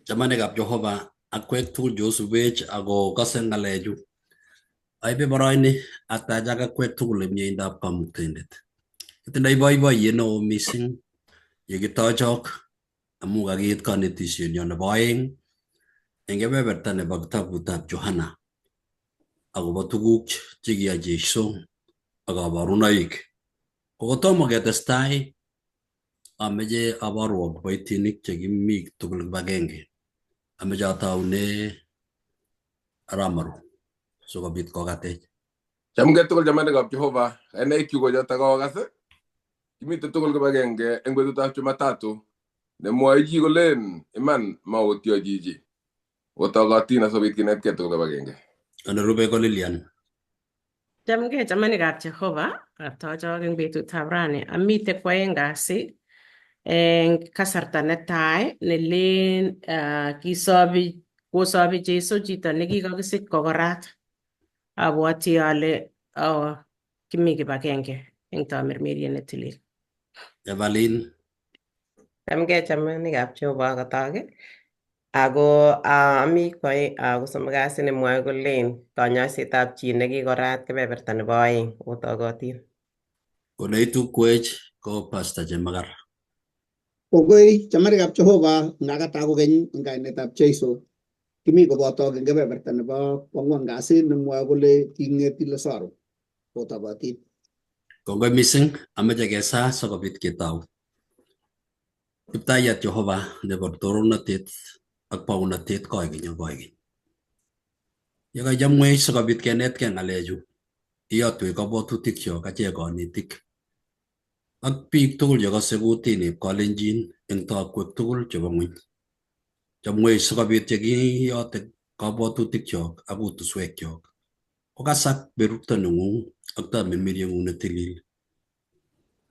Chamanikab Jehova akwek tugul chosubech ako kose ng'alechu aibe boroini atach akwek tugul en miendab Kamuktindet. Kitindoi boiboiyet neo mising yekitochok amu kakiit kanetisyenyo nebo oeng eng kebeberta nebo kitabutab Johana akobo tuguk chekiyai Jeiso ak kaborunoik. Kokotomo ketestai ameche aborwok kiboitinik chekimi tugul kibagenge. Ameche ataune Ramaru sikobit kokatech. Chamgei tugul chamanikab Jehova, enaik chu kochoto kokas, kimite tugul kibagenge eng betutab Jumatatu nemwoe chi kolen iman mautyo chichi. Otokotin asikobit kinetkei tugul kibagenge. Nerube ko Lilian. Chamgei chamanikab Jehova, atochok eng betutab rani. Amite kwaeng kasi eng kasarta netai nelen kosobi Jeiso chito nekikakisich kokorat. Abwoti ale kimi kibagenge eng tamirmiriet netilil. Evalin. Chamgei chamanikab Jehova kotok. Ako ami kosome kasi nemwoe kolen kanyoisetab chi nekikorat kebeberta nebo oeng otokotin. Koneitu-kwech ko Pastor Chemagar. Kongoi chamanikab Jehova ngakata kokeny eng kainetab Jeiso. Kimi koboto eng kebeberta nebo kwang'wan kasi nemwoe kole king'eti Lazaro otokotin. Kongoi mising ameche kesa sikobit ketou. Kiptaiyat Jehova nebo torornatet ak baunatet koigeny ak koigeny. Yekachomwech sikobit kenetkei ng'alechu, iyotwech kabwatutikchok achek kanetik ak biik tugul chekose kutinib Kalenjin eng tokwek tugul chebo ng'ony. Chomwech sikobit yekiyote kabwatutikchok ak kutuswekchok kokasak berurto neng'ung ak tamirmirieng'ung netilil.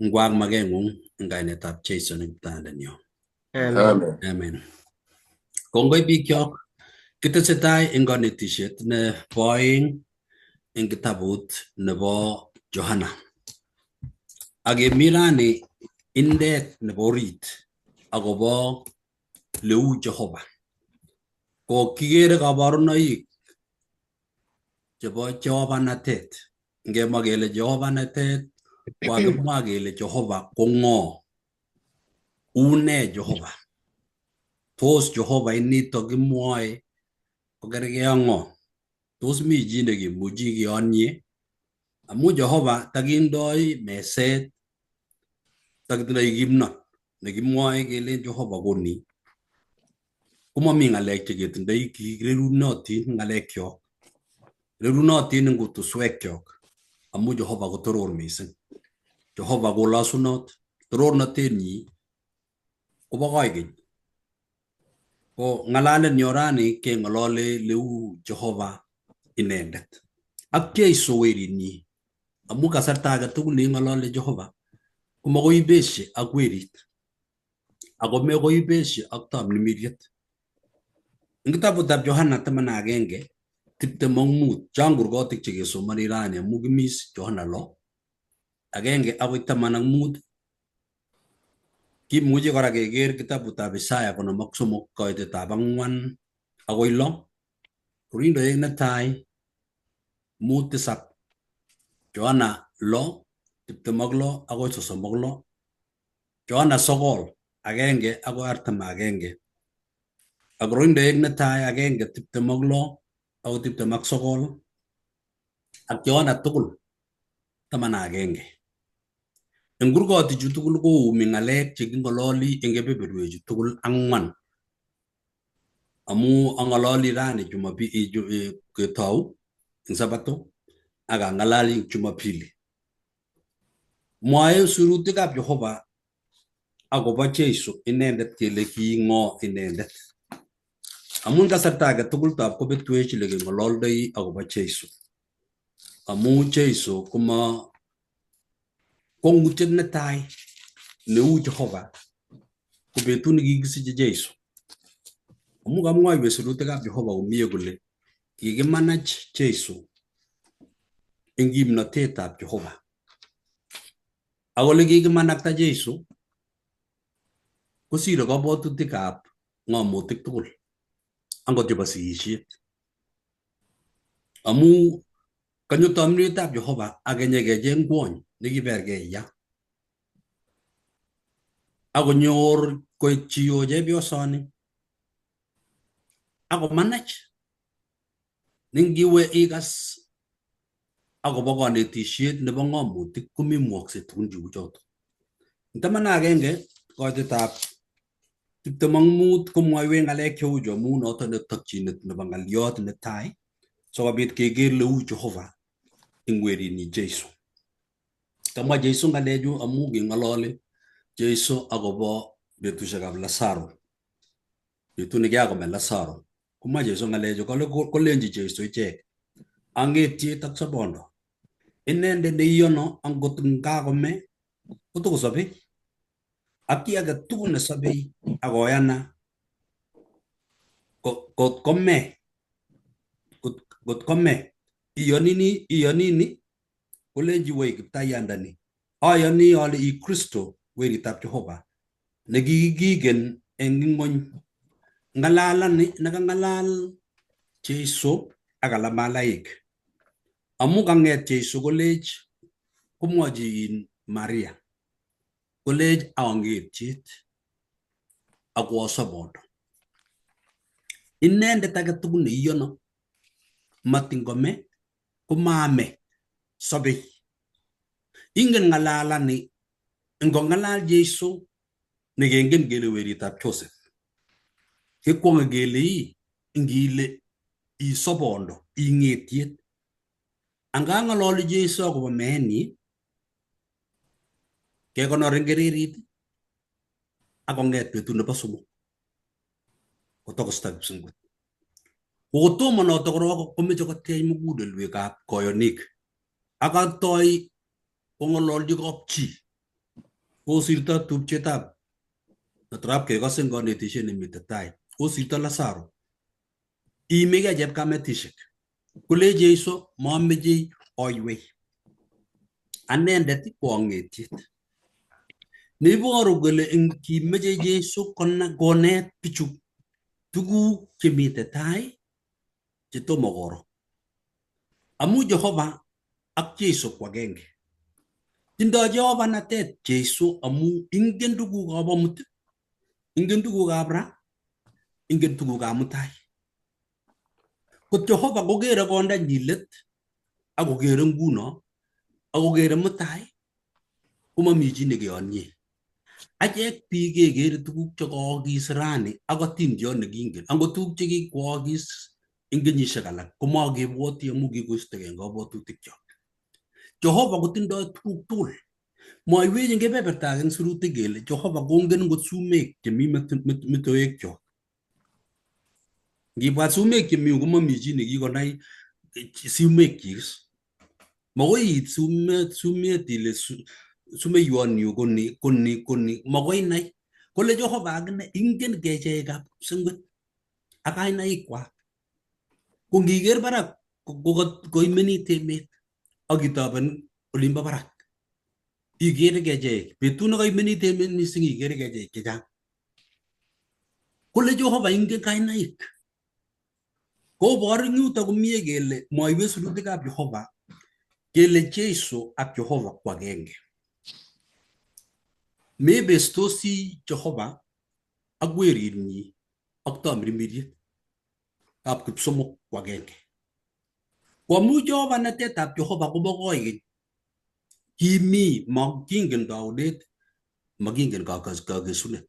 Ngwak makeng'ung eng kainetab Jeiso ne Kiptaendenyo. Amen. Amen. Kongoi bikyok, kitesetai eng kanetisyet nebo oeng eng kitabut nebo Johana. Akemi rani indet nebo orit akobo leu Jehova. Ko kikere kaborunoik chebo Jehovanatet. Ngemwa kele Jehovanatet, kokakimwa kele Jehova ko ng'o? Une Jehova? Tos Jehova inito kimwoe kokergei ak ng'o? Tos mi chi nekimuchi kiyonye? Amu Jehova takindoi meset, takitindoi kimnot nekimwoe kele Jehova ko ni. Komami ng'alek cheketindoi kirerunotin ng'alekyok. Rerunotin eng kutuswekyok amu Jehova ko toror mising. Jehova ko losunot, torornotenyi kobo koigeny. Ko ng'alalenyo rani keng'olole leu Jehova inendet. Ak Jeiso werinyi. Amu kasarta age tugul neing'olole Jehova komakoi ibesye ak werit. Ako mekoi ibesye ak tamirmiriet. Eng kitabutab Johana 11:25 chang kurgotik chekesomani rani amu kimis Johana 6:1 akoi 15. Kimuchi kora keker kitabutab Isaya 53 koitetab 4 akoi 6. Korindoek netai 5:7. Johana 6:26 akoi 36. Johana 9:1 akoi 41. Ak Korindoek netai 1:26 akoi 29. Ak Johana tugul 11. Eng kurgotichu tugul koumi ng'alek cheking'ololi eng kebeberwechu tugul 4. Amu ang'ololi rani ketou eng Sabato ak ang'alali eng Jumapili. Mwoe sirutikab Jehova akobo Jeiso inendet kele king'o inendet. Amu kasarta age tugul tab kobetwech lekeng'ololdoi akobo Jeiso. Amu Jeiso ko ng'utiet netai neu Jehova ko betut nekikisiche Jeiso. Amu kamwoiwech sirutikab Jehova komie kole kikimanach Jeiso eng kimnotetab Jehova. Ak ole kikimanakta Jeiso kosire kabwatutikab ng'omutik tugul. angot chebo sigishet. Amu kanyo tamritab Jehova agenye kecheng kwony nekibergei ya. Akonyor koitchi chepyosani. Ako manach. Ningiwe ikas akobo kanetishet nebo ng'omutik komimwokse tugun cheu choto. Taman agenge koitetab 25 komwoiwech ng'alek cheu chu amu noto ne tokchinet nebo ng'aliot netai sikobit keker leu Jehova ing weritnyi Jeiso. Kamwa Jeiso ng'alechu amu king'ololi Jeiso akobo betusiekab Lazaro. Betut nekikakome Lazaro. Komwa Jeiso ng'alechu kolenji Jeiso ichek ang'etiet ak sobondo. Inendet neiyono angot ngakome kotokosobei. Ak ki age tugul nesobei akoyana kot kome iyonini kolenji wei kiptayandani ayoni ale i Kristo weritab Jehova nekikigen eng ng'ony. Ng'alalani nekang'alal Jeiso ak ala malaik. Amu kang'et Jeiso kolech komwochi Maria kolech ang'etiet akwo sobondo. Inendet age tugul neiyono matingome komaame sobei. Ingen ng'alalani ngong'alal Jeiso nekengen kele weritab Joseph. Kekwong'e kele ngile i sobondo ing'etiet. Angang'alali Jeiso akobo meenyi kekonor eng kererit akong'et betut nebo somok kotokosta kipsengwet. Kotomo noto korok komeche kotech mugulelwekab koyonik akatoi kong'ololji kapchi kosirto tupchetab netrap kekose eng kanetishet nemite tai kosirto Lazaro. Imege chepkametishek kole Jeiso mameche oiwei anendet ko ang'etiet. Neiboru kole kimeche Jeiso konet bichu tuguk chemite tai chetomo koro. Amu Jehova ak Jeiso ko agenge. Tindoi Jehova natet Jeiso amu ingen tugukab amut, ingen tugukab ra, ingen tugukab mutai. Kot Jehova kokere kondanyi let akokere nguno akokere mutai komami chi nekeyonye. Achek biik kekere tuguk chekaakis rani ak atindiot nekingen. Angot tuguk chekikwaakis eng kenyisiek alak komakebwoti amu kikoistogei eng kabwatutikchok. Jehova kotindoi tuguk tugul. Mwaiwech eng kebeberta age eng sirutik kele Jehova kongen ngot sumek chemi metoekchok. Ngibwat sumek chemi komami chi nekikonai sumekchik. Makoi iit sumet ile sumeiwon yu koni makoi nai. Kole Jehova akine ingen kechekab kipsengwet ak kainaikwak. Ko ngiker barak koimenit emet ak itoben olimbo barak ikere kechek. Betut nekaimenit emet mising ikere kechek chechang. Kole Jehova ingen kainaik. Koboru eng yuto komie kele mwaiwech sirutikab Jehova kele Jeiso ak Jehova ko agenge. Mebestosi Jehova ak weritnyi ak tamirmiriet ab kipsomok ko agenge. Kwamu Jehova natetab Jehova kobo koigeny. Kimi makingen taunet, makingen kakesunet.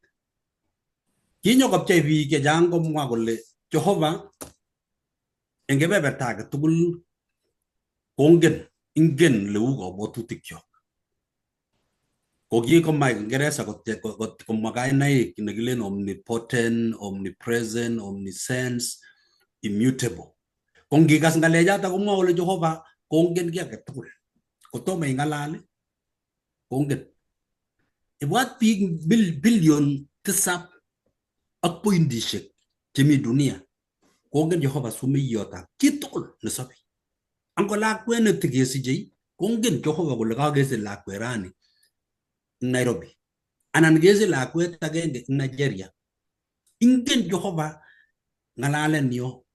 Kinyokopchei biik chechang komwa kole Jehova eng kebeberta age tugul ingen leu kabwatutikchok. Kokikomach Kingeresa komwa kainaik nekilen omnipotent, omnipresent, omniscience, immutable. Ko ngikas ngalechoto komwa kole Jehova kongen kiy age tugul. Kotomo ing'alal kongen. Ibwat biik bilion 7 ak pointishek chemi dunia kongen Jehova sumeiyotab chitugul nesobei. Ango lakwet netikesichei kongen Jehova kole kakesich lakwet rani eng Nairobi anan kesich lakwet agenge eng Nigeria. Ingen Jehova ngalalen yo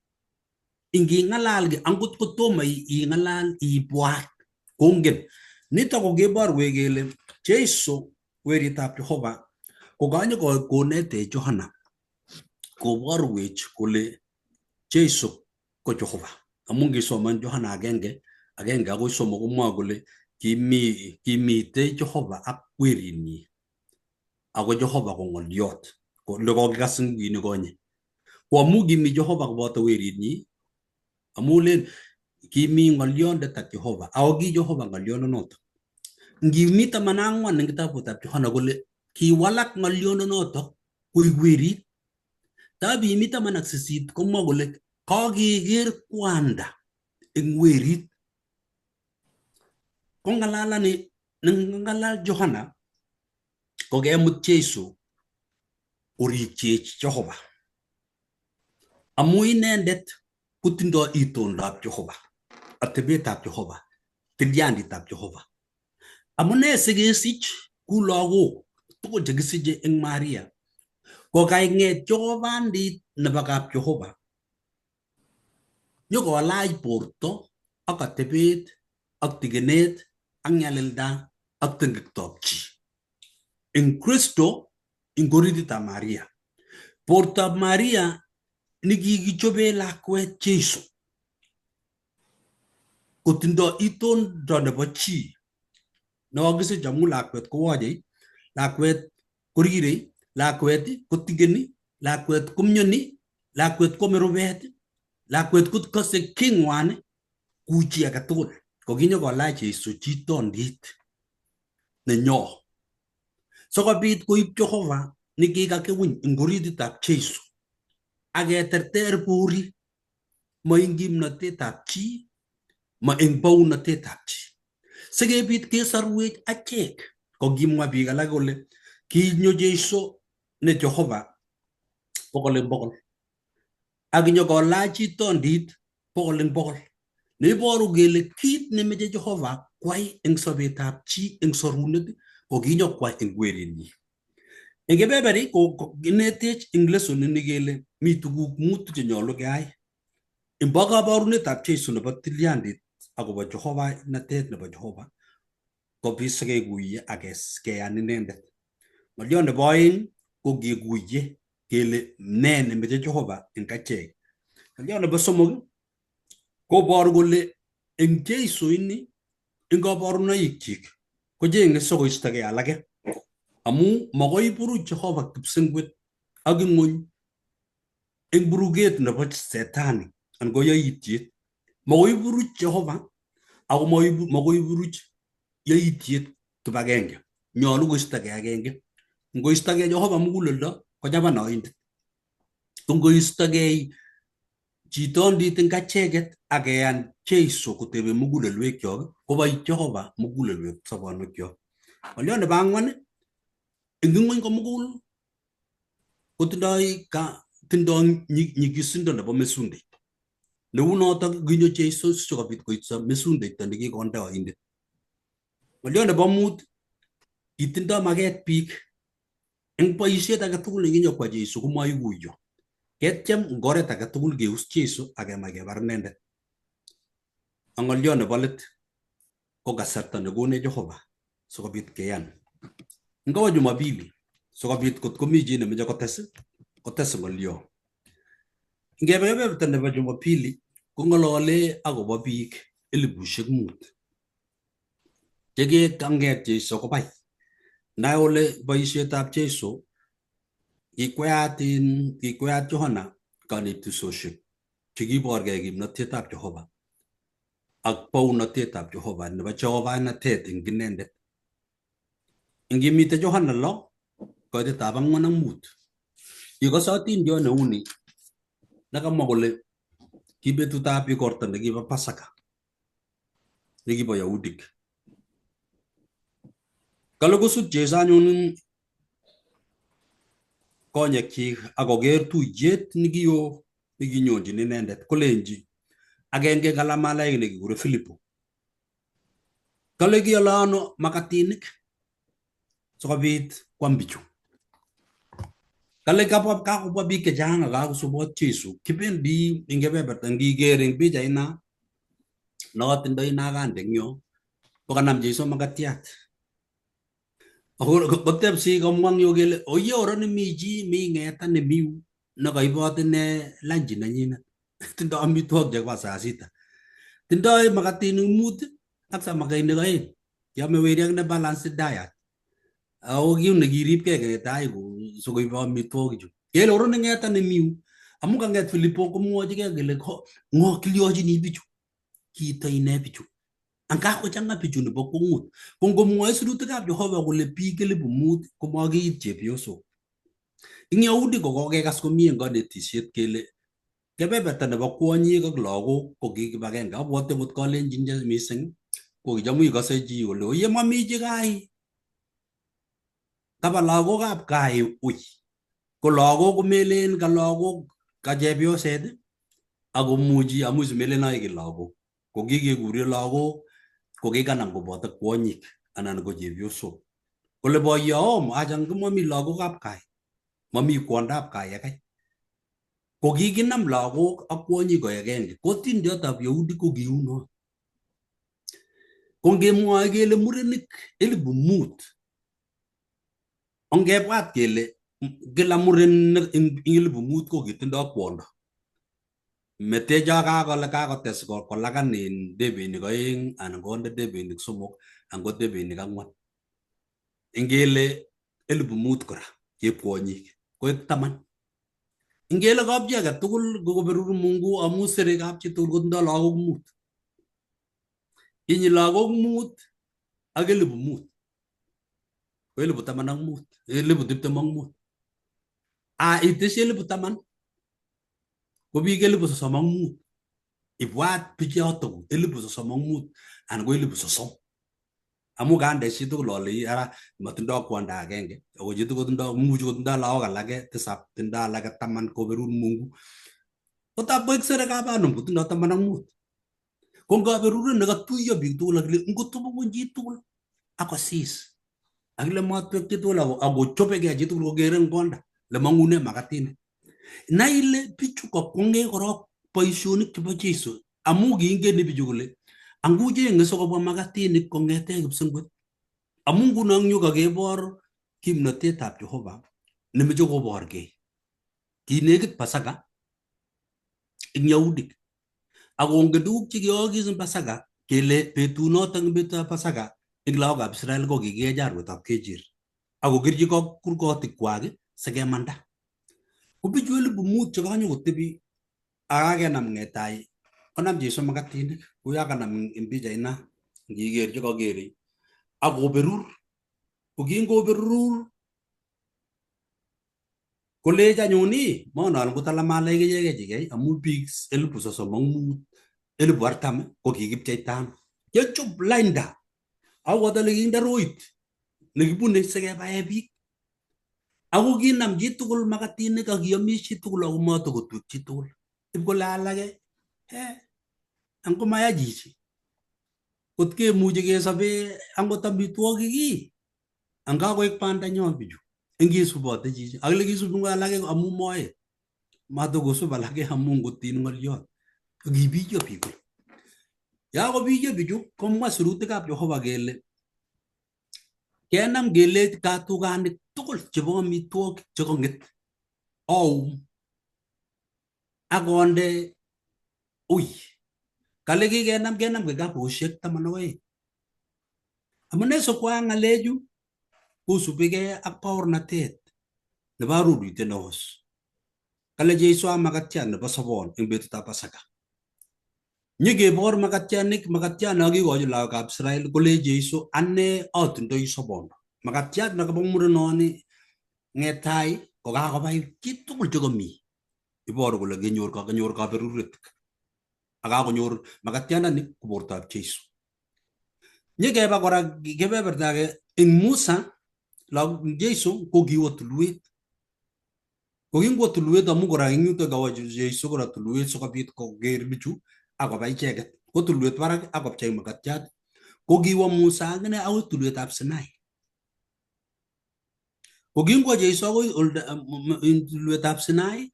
ingingalal angot ko tomo ingalal ibwat kongen nito ko keborwech kele Jeiso weritab Jehova kokanyo konete Johana koborwech kole Jeiso ko Jehova amun ngisoman Johana agenge agoi somok komwoe kole kimite Jehova ak weritnyi ako Jehova ko ng'olyot kole kokikas eng kini konye ko amu kimi Jehova koboto weritnyi amu len kimi ng'olyondet ak Jehova ako ki Jehova ng'olyonoto ngimi 14 eng kitabutab Johana kole kiwalak ng'olyonoto koek werit tabimi 18 komwa kole kakeker kwanda eng werit ko ngalalani ngalal Johana kokemut Jeiso orikchech Jehova amu inendet kotindoi itondab Jehova atebetab Jehova tilyanditab Jehova amune sikesich ku lagok tugul chekisiche eng Maria kokaing'et Jehovandit nebo kap Jehova nyokolach borto ak atebet ak tigenet ak nyalilda ak tengektob chi eng Kristo eng orititab Maria bortab Maria nikikichobe lakwet Jeiso kotindo itondo nebo chi nekakisich amu lakwet kowochei lakwet korirei lakwet kotigeni lakwet komyoni lakwet kwame rubet lakwet kotkose king'wan ku chi age tugul kokinyokolach Jeiso chitondit nenyo sikobit koib Jehova nikikakewiny eng orititab Jeiso aketerter buri ma eng kimnatetab chi ma eng bounatetab chi sikebit kesorwech achek kokimwa biik alak kole kinyo Jeiso ne Jehova bokol eng bokol ak nyokolach chitondit bokol eng bokol neiboru kele kit nemeche Jehova kwai eng sobetab chi eng sorunet kokinyokwai eng weritnyi eng kebeberi ko inetech eng lesonini kele mi tuguk muut chenyolu keyai eng kaborunetab Jeiso nebo tilyandit akobo Jehova natet nebo Jehova kobit sikekuye ak keyan inendet ng'olyot nebo oeng ko kekuye kele ne nemeche Jehova eng achek ng'olyot nebo somok koboru kole eng Jeiso ini eng kaborunoikchik kocheng'e sikoistogei alake amu makoi buruch Jehova kipsengwet ak ing'ony eng buruket nebo setani anan ko yaitiet makoi buruch Jehova ako makoi buruch yaitiet kibagenge nyolu koistogei agenge ngoistogei Jehova muguleldo kochapa oindet ngoistogei chitondit eng acheket akeyan Jeiso kotebe mugulelwekyok kobai Jehova mugulelwek sobonwekyok ng'olyot nebo ang'wan eng ing'ony komugul kotindoi nyigisindo nebo mesundeito neu notok kinyo Jeiso sikobit koisto mesundeito nekikonde oindet ng'olyot nebo mut kitindoi maket biik eng boisiet age tugul nekinyokwa Jeiso komaikuyo ketyem eng oret age tugul keus Jeiso akemach kebar inendet ak ng'olyot nebo let ko kasarta nekonech Jehova sikobit keyan ngawa Jumapili sikobit kotkomi chi nemeche kotes ng'olyo ngebe kebeberta nebo Jumapili kong'olole akobo biik 5,000 chekikang'et Jeiso kobai nai ole boisietab Jeiso kikweyat Johana kanetisosiek chekiborgei kimnatetab Jehova ak bounatetab Jehova nebo Jehova-natet eng inendet ngimite Johana 6 koitetab 4 ak 5 ikose atindiot neuni nekamwa kole ki betutab igorta nekibo Pasaka nekibo Yahudik kale kosut Jeiso anyun konyekyik akoker tuiyet nekio nekinyonjin inendet kolenji agenge kala malaika nekikure Filipo kale kiale ano makatinik sikobit kwam bichu Kale kakubwa biik chechang akakosubot Jesu kibendi ing kebeberta ngiker ing pichaina notindoi nakande eng yo kokanam Jesu makatiat kotebsi komwang yo kele oye oroni mi chi mi ng'eta nemi yu nekaibot ine lunch nenyinet tindoi amitwogik chebo saa sita tindoi makatinik 5 ak samakainik 2 kiame weri ak ne balanced diet ako kiu nekiripkei ketai sikoib amitwogik chu kele oroni ng'eta nemi yu amu kang'et Filipo komwachigei kele ng'o kilyochini bichu kiito ine bichu angakochang'a bichu nebo kwong'ut ko ngomwoe sirutikab Jehova kole biik 5,000 komakiit chepyosok ing Yahudi ko kokekas komie eng kanetisiet kele kebeberta nebo kwonyik ak lagok ko kikibagenge abwote ngot kalenjin che mising ko kichamu ikase chi kole oye mami chi gai kaba lagokab gai uy ko lagok komelen ka lagok ka chepyoset akomuchi amu simelen ae ki lagok ko kikekure lagok ko kikanam koboto kwonyik anan ko chepyosok kole boyo achang mami lagokab gai mami kwondab gai akai ko kikinam lagok ak kwonyik koekenge ko tindiotab Yahudi ko kiuno ko ngemwoe kele murenik 5,000 ongebwat kele kila muren ing 5,000 ko kitindoi kwondo metejo kakotes kolakan debenik 2 anan konde debenik 3 anan ko debenik 4 ingele 5,000 kora chepkwonyik koek 10 ingele kapchi age tugul koberur Mungu amu sere kapchi tugul kotindoi lagok 5 inyi lagok 5 ak 5,000 ko 15,000 25 iteshi 10,000 ko biik 35,000 ibwat bichotok 35,000 anan ko 30,000 amu kande chi tugul ole ara matindoi kwanda agenge ako chi tugul muchi kotindoi lagok alake 7 tindoi alake 10 koberur Mungu kotab koek sere kabanum kotindoi 15 ko ngaberuret nekatuiyo biik tugul akile ngotobokon chi tugul akosis akile matwek chi tugul akochobegei chi tugul kokere eng konda lemang'une makatinik nai ile bichu kakwong'e korok boisionik chebo Jesu amu kiingen bichu kole angucheng'e sikobwa makatinik kong'ete kipsengwet amu nguno eng yu kakebor kimnatetab Jehova nemeche koborgei kinekit Pasaka ing Yahudik akongen tuguk chekiyookis eng Pasaka kele betunoto eng betutab Pasaka ing lagokab Israel ko kikiyech arwetab kechir akokerchi kurgotikwak sikemanda ko bichu 5,000 chekanyo kotebi akakenam ng'etai konam Jesu makatinik kuyo kanam eng pichaina ngiker chekakere akoberur ko kingoberur kolech anyun monol kotalamale kechekechikei amu biik 35,000 40,000 ko kikipcheitano kechub lainda akotale kinde roit nekibune sikebae biik ako kinam chi tugul makatinik akiyomis chi tugul ako matokotwek chi tugul ipkole alake angomaya chichi kot kemuchi kesobe angot amitwogik angakoek bandanyo bichu ingisubote chichi akile kisubi alake amu moet matokosub alake amu ngotin ng'oliot kibiyo biik yakobiyo bichu komwa sirutikab Jehova kele kenam kele katukanik tugul chebo amitwogik chekong'et akonde uy kale kenam kikabusiek 12 amune sikwa ng'alechu kosubigei ak baornatet nebo arurutiet neos kale Jesu a makatiat nebo sobon eng betutab Pasaka nyikebor makatiat nekikochi lagokab Israel kole Jesu ane atindoi sobondo makatiat nekabo murenoni ng'etai kokakobai chi tugul chekomi iboru kole kanyor kaberuret akakonyor makatiandani ko bortoab Jesu nyikeba kora kebeberta age eng Musa Jesu ko kiwo tulwet ko kingo tulwet amu kora eng yuto kawo Jesu kora tulwet sikobit koker bichu akoba icheket ko tulwet barak akopchei makatiat ko kiwo Musa akine akoi tulwetab Sinai Ko kingwo Jeiso akoi tulwetab Sinai,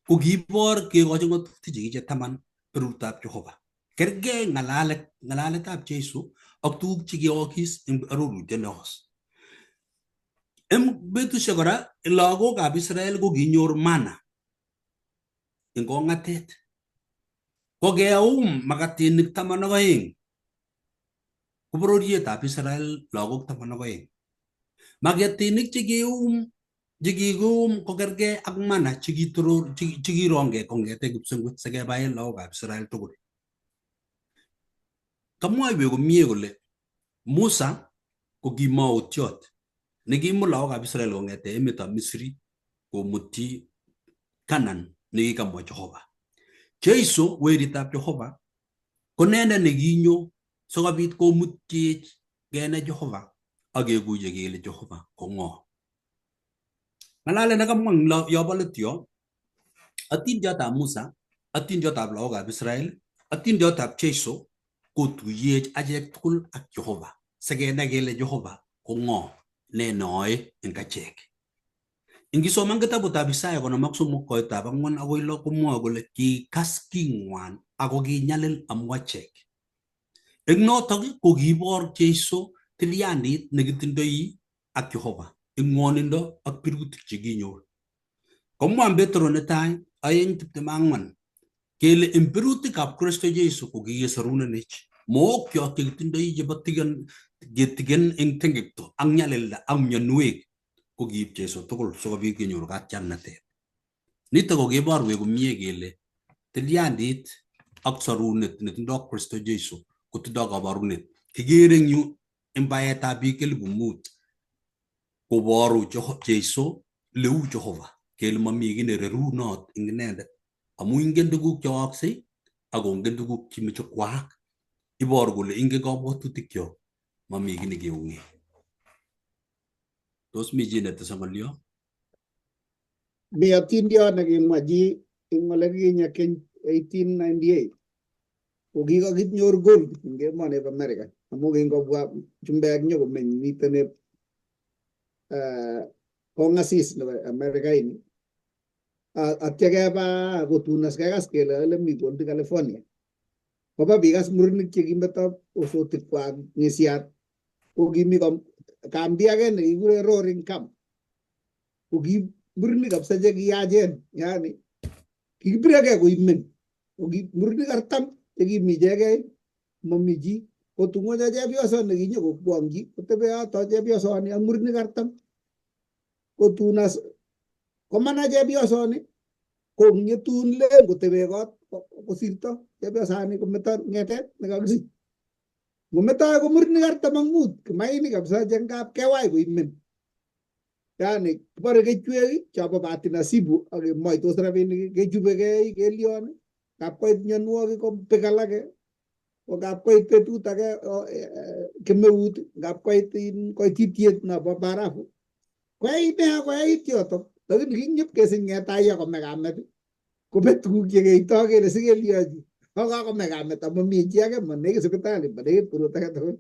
ko kibor kekochi ng'atutik chekiche taman berutab Jehova. Kergei ng'alaletab Jeiso ak tuguk chekiokis eng arorutiet neos. Eng betusiek kora, lagokab Israel ko kinyor mana eng kong'atet. Ko keum makatinik 12 ko bororietab Israel lagok 12. Makatinik chekium ko kergei ak mana chekironge kong'ete kipsengwet sikebae lagokab Israel tugul. Kamwoiwech komie kole Musa ko kimaotiot nekimut lagokab Israel kong'ete emetab Misri komutyi Canaan nekikamwa Jehova. Jeiso weritab Jehova ko nende nekinyo sikobit komutyech kenai Jehova ak kekuye kele Jehova ko ng'o. Ng'alalet nekamwa eng yobo let yo, atindiotab Musa, atindiotab lagokab Israel, atindiotab Jeiso kotuyech achek tugul ak Jehova sikenai kele Jehova ko ng'o, ne noe eng achek. Ingisoman kitabutab Isaya 53 koitab 4 akoi 6 komwoe kole kikas king'wan ako kinyalil amu achek. Eng notok ko kiibor Jeiso tilyandit nekitindoi ak Jehova eng ng'wonindo ak birutik chekinyor. Komwa Petro netai 2:24 kele eng birutikab Kristo Jeiso ko kikisorunenech mookyok chekitindoi chebo ketigen eng tengekto ak nyalilda ak mionwek ko kiib Jeiso tugul sikobit kenyor katiaknatet. Nitok ko keborwech komie kele tilyandit ak sorunet netindoi Kristo Jeiso kotindoi kabarunet. Kikere eng yu eng baetab biik 5,000 koboru Jeiso leu Jehova kele mami kiy nererunot eng inendet amu ingen tuguk cheyoyoskei ak kongen tuguk chemeche kwaak. Iboru kole ingen kabwatutikyo, mami kiy nekeung'e. Tos mi chi netese ng'olyo? Mi atindiot nekimwa chi eng olekinye keny 1898 ko kikakinyor gold eng emonib America amu kingobwa chumbek nyokomeny miten kong'asis nebo America ini atya keba kotunas kekas kele ole mi gold California. Koba bikas murenik chekimeto osotikwak ng'isiat ko kimi kambi age nekikure Roaring Camp. Ko ki murenik kabisa chekiyachen, yani kikibiregei koimen. Ko ki murenik 40 chekimi ichegei mami chi. Kotungocho chepyoso nekinyo kokwong'chi kotebe yoto chepyosoni ak murenik 40 kotunas komana chepyosoni kong'etun len kotebe kot kosirto chepyosani kometo ng'etet nekakisich. Ngometoi ko murenik 45 kimainik kabisa chengap kewai koimen. Yani kibore kechwek chobo bahati nasibu ak kemoitos rabinik kechubegei kelion kap koit mionwogik kobek alake ko kap koit betut age kemeut kap koit koititiet nebo barafu koyait yotok lakini kinyip kesich ng'etai akome kamet kobet tuguk chekeitoi kele sikeliochi akakome kamet amu mi chi age manekit sipitali manekit korot age tugul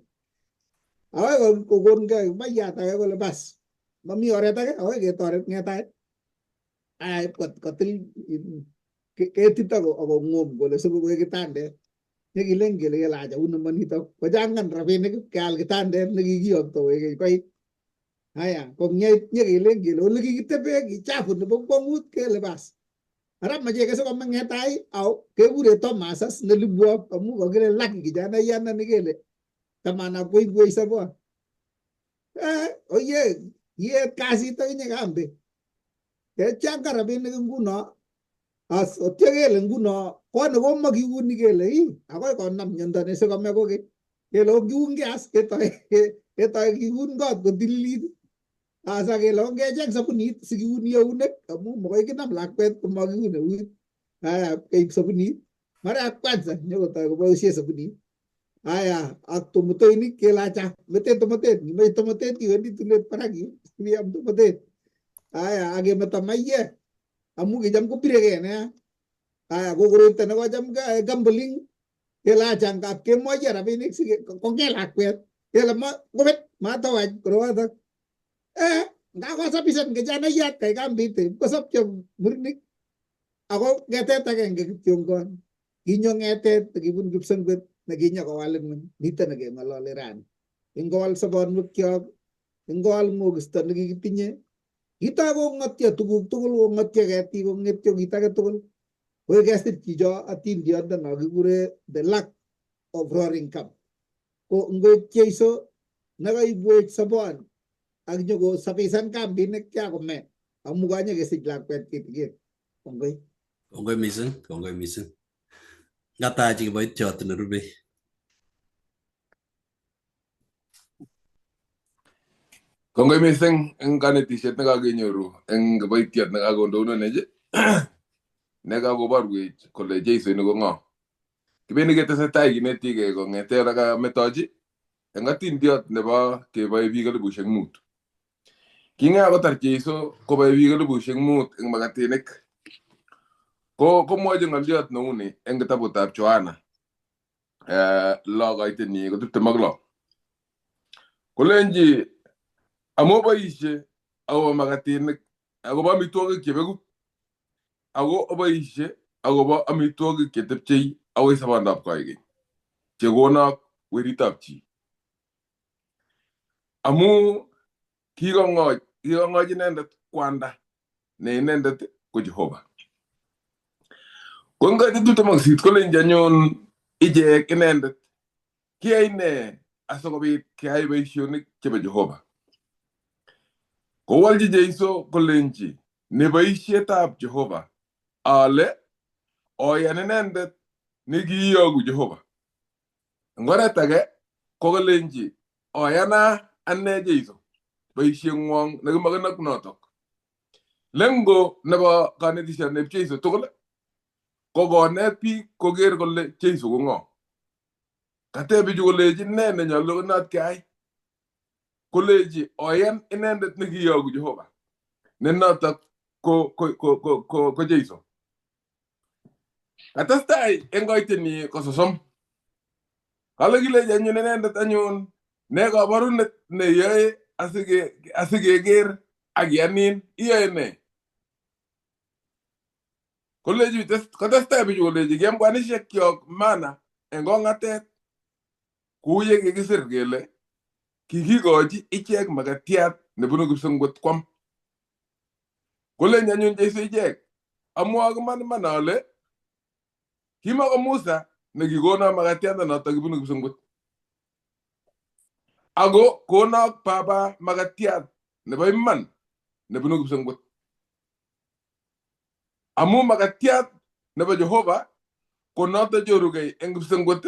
akoi kokonkei mayat age kole bas mami oret age akoi ketoret ng'etai ai kotil ketit akong'om kole sikokoek kitandet nekilen kele kelach uni manitok kochangan rabinik keal kitandet nekikiyokto wekeny koit. Haya kong'et nyekelen kele ole kikitebe kichafu nebo kwong'ut kele bas ara mache kesikome ng'etai au kekure Thomas as nelibwo amu kakile laki kijana nekele tamana koibwech sobon. Oye yet kasit akinye kambi kechangan rabinik nguno as otyo kele nguno kone komakiuni kele akoi konam miondo nesikome kokeny kele okiunge as ketoi kiun kot kotililit asa kele ongecheng sabunit sikiuni eunek amu makoi kinam lakwet komakiun eut. Haya keib sabunit mara ya kwanza nyokotoi koboisie sabunit. Haya ak tomotoinik kelacha metet tomotet ngimoche tomotet iwendi tulwet barak iam tomotet. Haya akemeto maiyek amu kicham kobiregei nea. Haya ko koroito nekocham gambling kelacha ngap kemoche rabinik kong'et lakwet kele kobet matawach koroyotok Ngakosabisan kijanayat kay kambit kosopche murnik ako ngetet agenge kityongon kinyo ngetet kibun kipsengwet naginya kawalin mun nito nagengolole ran ingowal sobonwek kyok ingowal mogisto nekikitinye kitago ngotyo tuguk tugul ngotyo ketik kongetyo kit age tugul koe kesir chicho atindiot no kikure the lack of roaring cup ko ngoit Jeiso nakaibwech sobon ak nyoko sabisan kambinik kyakome amu kanye kesich lakwet kitigin kongoi kongoi mising ngatachi kiboitiot nerube Kongoi mising eng kanetisiet nekakenyoru eng kiboitiot nekakondononech nekakoborwech kole Jeiso ni ko ng'o. Kibendi ketesetai kinetigei kong'ete metochi eng atindiot nebo keboe biik 5,000. King'ea kotar Jeiso koboe biik 5,000 eng makatinik komwochi ng'oliot neuni eng kitabutab Johana 6:26 kolenji amu boisie akobo makatinik akobo amitwogik chebeku ako boisie akobo amitwogik chetepchei akoi sobondab koigeny chekonok weritab chi amu kikong'och inendet kwanda ne inendet ko Jehova. Ko ngoit 28 kolenji anyun ichek inendet kiyai ne asikobit keyai boisionik chebo Jehova. Kowolchi Jeiso kolenji ne boisietab Jehova ale oyan inendet nekiiyogu Jehova. Ngoret age ko kolenji oyana ane Jeiso boisieng'wong nekimakenak notok. Lengo nebo kanetisiet nebo Jeiso tugul ko konet biik koker kole Jeiso ko ng'o. Katebi chu koleji ne nenyolu konat keyai koleji oyan inendet nekiiyogu Jehova ne notok ko Jeiso. Katestai eng koiteni kososom kale kileji anyun inendet anyun ne kabarunet neyoe asikeker ak yanin iyoe ne. Koleji katestai bichu koleji kembwanisiek kyok mana eng kong'atet kou ye kikisir kele kikikochi ichek makatiat nebunu kipsengwet kwam. Kolenji anyun Jeiso ichek amwoki iman ale kimako Musa nekikono makatiat notok kibunu kipsengwet ako konok baba makatiat nebo iman nebunu kipsengwet amu makatiat nebo Jehova ko notok chorugei eng kipsengwet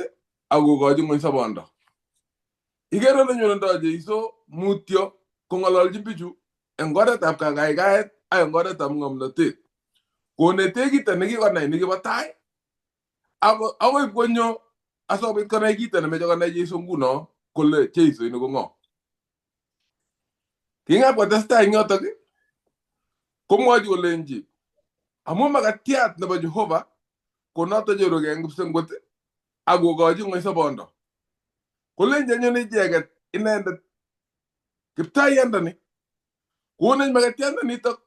akokochi ng'ony sobondo. Ikere ole nyundo Jeiso mutyo kong'ololchin bichu eng oretab kakaikaet ak eng oretab ng'omnotet konete kito nekikonai nekibo tai akoi konyo asikobit konai kito nemeche konai Jeiso nguno kole Jeiso ini ko ng'o. King'ap kotestai eng yotok komwochi kolenji amu makatiat nebo Jehova ko notok chorugei eng kipsengwet akokochi ng'ony sobondo. Kolenji anyun icheket inendet kiptaiyandani konech makatiat nitok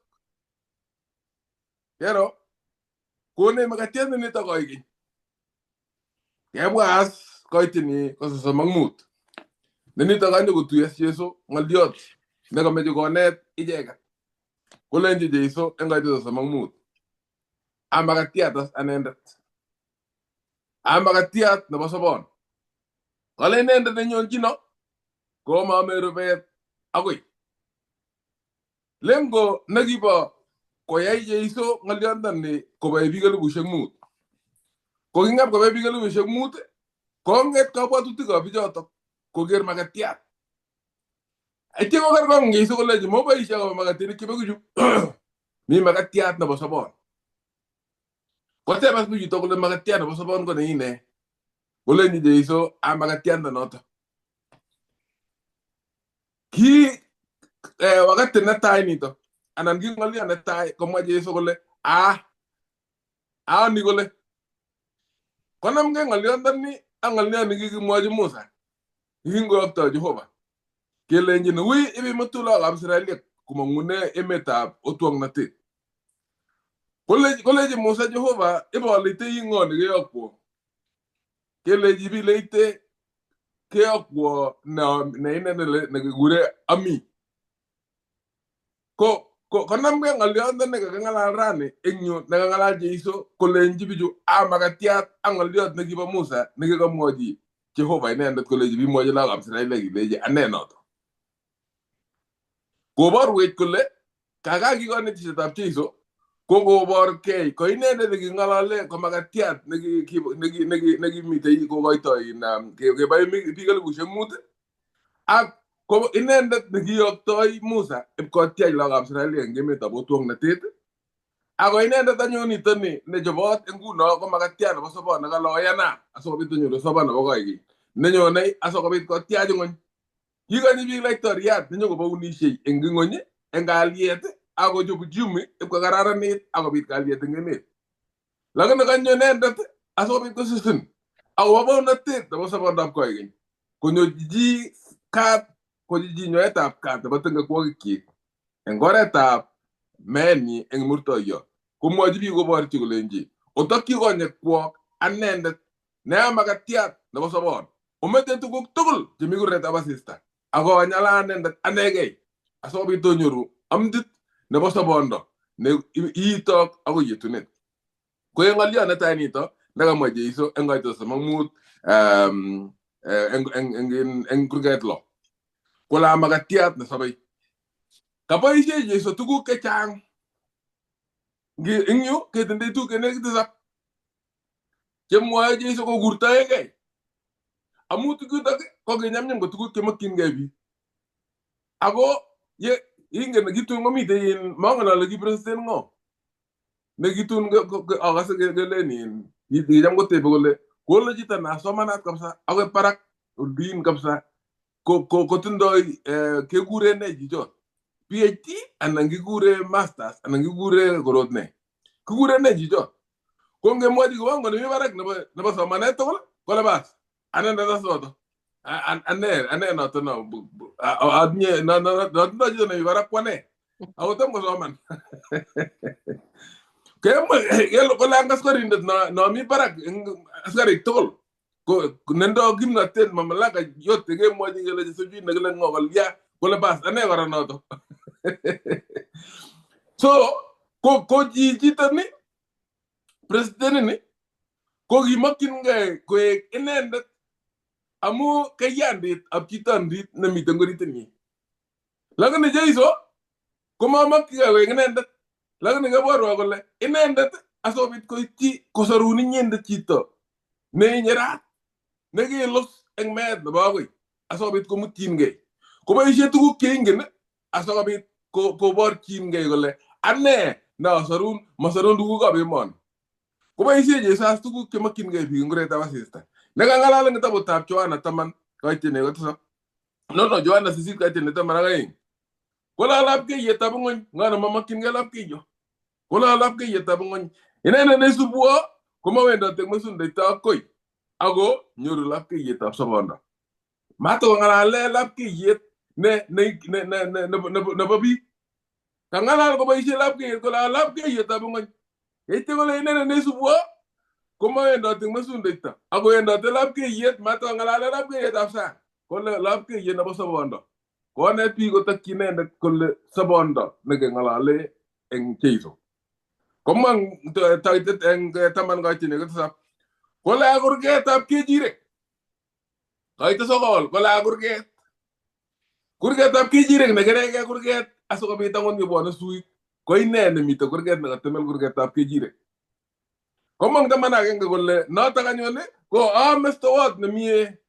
kero konech makatiat nitok koigeny. Kebwa as koitini ko 35 ne nitok kanyo kotuiyo Jeiso ng'oliot nekameche konet icheket. Kolenji Jeiso eng koitini 35 amakatiat as anendet amakatiat nebo sobon. Kale inendet nenyonjino komame rubet akoi. Lengo nekibo koyai Jeiso ng'oliondoni koboe biik 5,000 ko king'ap koboe biik 5,000 kong'et kabwatutikab bichotok koker makatiat. Atye kokerkong Jeiso koleji moboisie akobo makatinik chebeku chu mi makatiat nebo sobon. Kotebas bichutok kole makatiat nebo sobon ko neine. Kolenji Jeiso makatiat notok. Ki wakati netai nito anan ki ng'oliot netai komwa Jeiso kole ni kole konamgei ng'oliondoni ak ng'oliot nekikimwochi Musa kingoyoktoi Jehova kelenjin wi ibimutu lagokab Israeliek kumangune emetab otwong'natet. Koleji Musa Jehova ibolite ying'oni keyokwo. Keleji bileite keyokwo ne inenele nekikure Ami. Konamge ng'olyot nekaking'alal rani eng yu nekang'alal Jeiso kolenji bichu makatiat ak ng'olyot nekibo Musa nekikamwochi Jehova inendet koleji bimwochi lagokab Israel kileji ane noto. Koborwech kole kakakikonetishetab Jeiso kokoborkei ko inendet neking'alale ko makatiat nekimitei kokoitoi kebai biik 5,000 ak ko inendet nekiyoktoi Musa ipkotiach lagokab Israel eng emetab otwong'natet. Ako inendet anyun nitoni nechobot nguno ko makatiat nebo sobon nekaloyana asikobit konyoru sobon nebo koikeny nenyonei asikobit kotiach ng'ony. Kikonyi biik laitoriat nenyokobounishei eng ng'ony eng kalyet akochob uchumi ipkokararanit akobit kalyet eng emet. Lakini kanyo inendet asikobit kosisin akobo bounatet nebo sobondab koikeny konyochi chi kat kochi nyoetab kat nebo tengekwokik eng oretab meenyi eng murtoiyot. Komwochi biik koborchi kolenji otokyi konyekwok anendet neya makatiat nebo sobon omete tuguk tugul chemi kuretab asista akonyala anendet anegei asikobit onyoru amdit nebo sobondo ne iitok akoi yetunet. Ko eng ng'olyot netai nito nekamwa Jeiso eng koito 5 eng kurget lo kola makatiat nesobei. Kaboisie Jeiso tuguk chechang eng yu ketindoi tuguk chenekit 7 chemwoe Jeiso kokurtoegei amu tuguchutok ko kinyamnyam ko tuguk chemokyingei biik. Ako ye ingen kitun komitei mongen ale ki president ng'o nekitun akase kelen kicham kotebe kole kole chito nasomanat kabisa akoi barak olin kabisa kotindoi kekure ne chichot PhD anan kikure masters anan kikure korot ne kikure ne chichot. Ko ngemwochi kibongoni mi barak nebo somanet tugul kole bas anendet asoto ane noto no adnye no chito nemi barak kwane ako tom kosoman. Kole ang askarindet no mi barak eng askarik tugul ko nendo kimnatet mamlaka yote kemwochi kele sijui nekile ng'o kolya kole bas ane kora noto. So ko chichito ni president ni ko kimakyingei koek inendet amu kayandit ab chitondit nemiten ngoritinyi. Lakini Jeiso komamakyingei koek inendet, lakini keborwa kole inendet asikobit koityi kosorun inyendet chito neinyerat nekilus eng meet nebo akoi asikobit komutyingei koboisie tuguk cheingen asikobit koborchingei kole ane nasorun masorun tugukab emoni. Koboisie Jeiso as tuguk chemokyingei biik eng kuretab asista. Nekang'alal eng kitabutab Johana 10 koitine kotisap. Johana 8 koitine 12. Kola lapkeiyetab ng'ony ng'ano mamokyingei lapkeiyo. Kola lapkeiyetab ng'ony. Inendet neisubuo komawendote eng mesundeito akoi ako nyoru lapkeiyetab sobondo. Matokong'alale lapkeiyet nebo biik. Kang'alal koboisie lapkeiyet kola lapkeiyetab ng'ony. Yeityo kole inendet neisubuo komawendote eng mesundeito ako wendote lapkeiyet matokong'alale lapkeiyetab sang kole lapkeiyet nebo sobondo. Konet biik kotokyi inendet kole sobondo nekeng'alale eng Jeiso. Komong taitet eng 10 koitine kotisap. Kole kurgetab kechirek. Koite 9 kole kurget. Kurgetab kechirek nekerekei kurget asikobit angot yebwone suik ko ine nemite kurget nekatemel kurgetab kechirek. Komong 11 kole notok anyun ko mestowot nemie.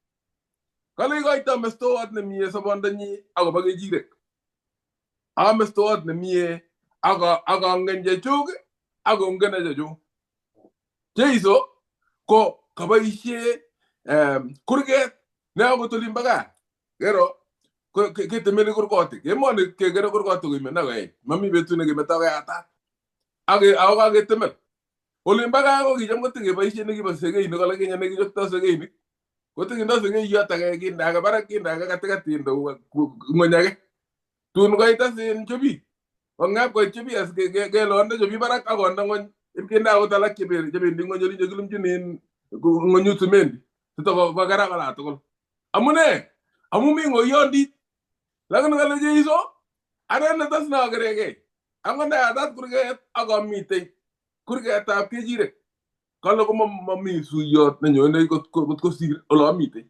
Kale koito mestowot nemie sobondonyi akobo kechirek. Mestowot nemie akongen chechuk akongen chechuk. Jeiso ko kaboisie kurget ne akot olin baga. Kero ketemeli kurgotik. Emoni kekere kurgotik koimena koech. Mami betut nekemeto koyatat. Ako kaketemel. Olin baga ko kicham kotekeboisie nekibo segeinik kole kenye nekichoptoi segeinik. Kotikindo segeiyot age kinde age barak kinde age katikati ng'ony age. tun ko itasin chobi ngap ko chobi as ke londe chobi barak agonda ngon imkinda o talak chobi ndingo joli jogulum jinin ngonyu tumendi to bagara kala to amune amumi ngo yondi lagun ngale je iso arena tas na gerege angonda adat kurge agomite kurge ta kejire kala ko mami su yot na nyone ko sir olo amite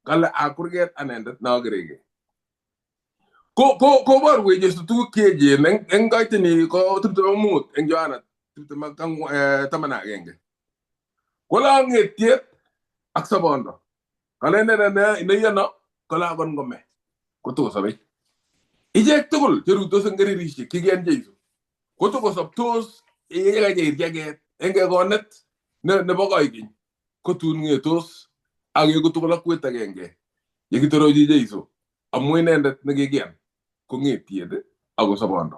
kala a kurge anenda na gerege ko bor we je tu keje en gaitini ko tupte mut en jana tupte makang tamana genge kola ngetiet ak sabondo kala ne yana kala gon ngome ko to sabe ije tugul jeru to ngari rishi kigen jesu ko to ko sab tos e ga je jage enge gonet ne bogoy gi ko tun ngetos age ko to la kweta genge yegi toro ji jesu amoy nendet ne gegen ko ngetiede ago sabondo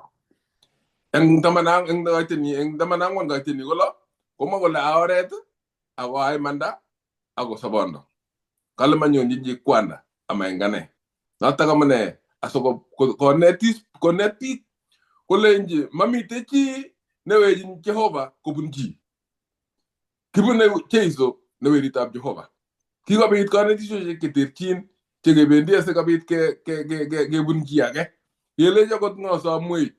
en tamanang en gaitini en tamanang gon gaitini golo ko magola awret awai manda ago sabondo kala manyo njiji kwanda ama engane nataga mane asoko ko neti ko lenji mami techi newe Jehova ko bunji kibune cheizo newe ritab Jehova kigo bit ko neti so ke terchin tege bendi ase kabit ke bunji age yele jagot no samui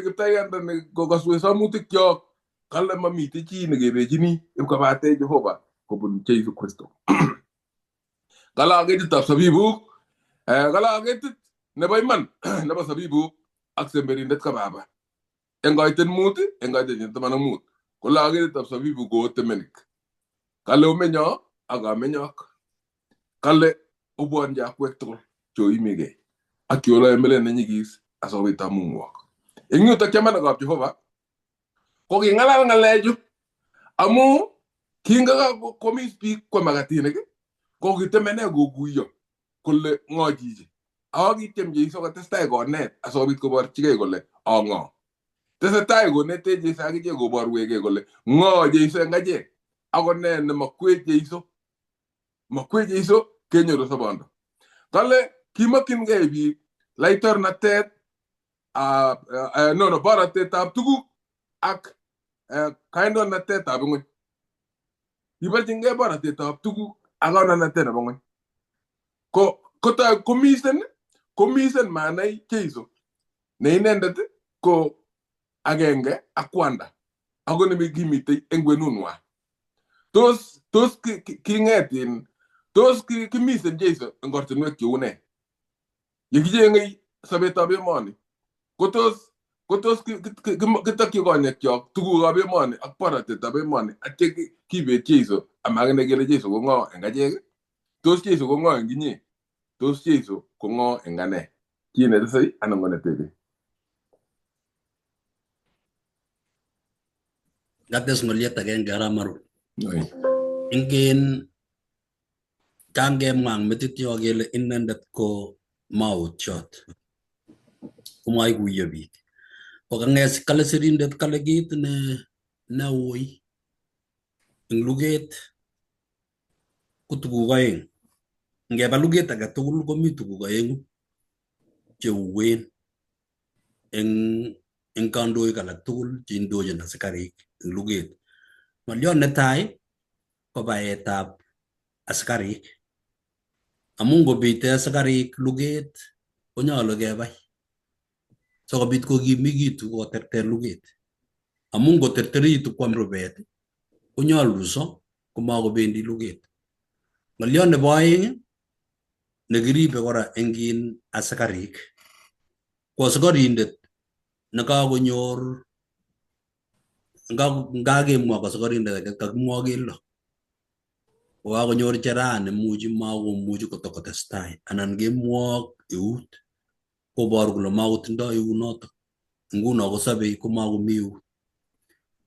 kiptayanda ne go gaswe samutik yo kala mami techi ne gebe jini ko bate Jehova ko bun cheizo Kristo kala ge tab sabibu kala ge ne bay man ne ba sabibu ak semberi ndet ka baba engaiten muti engaiten tamana mut ko la ge tab sabibu go temenik kala o menyo aga menyok kala o bonja kwekto jo imege akiola emele ne nyigis aso wita munwok enyu ta kemana ga Jehova ko gi ngala ngaleju amu kinga ga komi speak ko magatine ke ko gi temene go guyo kulle ngojiji awagi temje so ka testa go net aso bit ko bor chige golle ongo testa go net je sa gi go bor wege golle ngoje so ngaje agone ne makweje iso kenyo do sabondo kale kimakin ge bi later na tet no bara tet ab tugu ak kind on na tet ab ngoy ibal tinge bara tet ab tugu agona na tet ab ngoy ko ta komisen manai keiso ne inendet ko agenge akwanda agone mi gimite engwenunwa tos ki ngetin tos ki misen jesu ngortinwek kiune yegije ngai sabeta be moni ko tos ki takki gonek yok tugu ga be moni akparate ta be moni ate ki be jesu amagne gele jesu go ngo engaje tos jesu go ngo nginyi tos jesu ko ngo engane kine sai anangone tebe gates ngoliet agenge aramaru ingen kange mang metit yo gele inendet ko mautchot umay guye bik ko kanges kala sirindet kala git ne woy luget kutugu gaeng nge baluget aga tugul ko mi tugu gaeng che wen en kandoi kala tugul jindoje na sakarik luget malyon netai ko baetab askarik amun go bite askarik luget onyalo gebay so go bit ko gimigitu go terter luget amun go terteritu kwam rubet onyalo so kuma go bendi luget malyon ne boying ne gribe gora engin askarik ko askarindet naka go nyor ngage mwa ko askarindet ka mwa gelo wa ko nyor cherane muji muji ko to testai anan ge mwok eut ko bor gulo mago tindo eunoto nguno ko sabe ko mago miu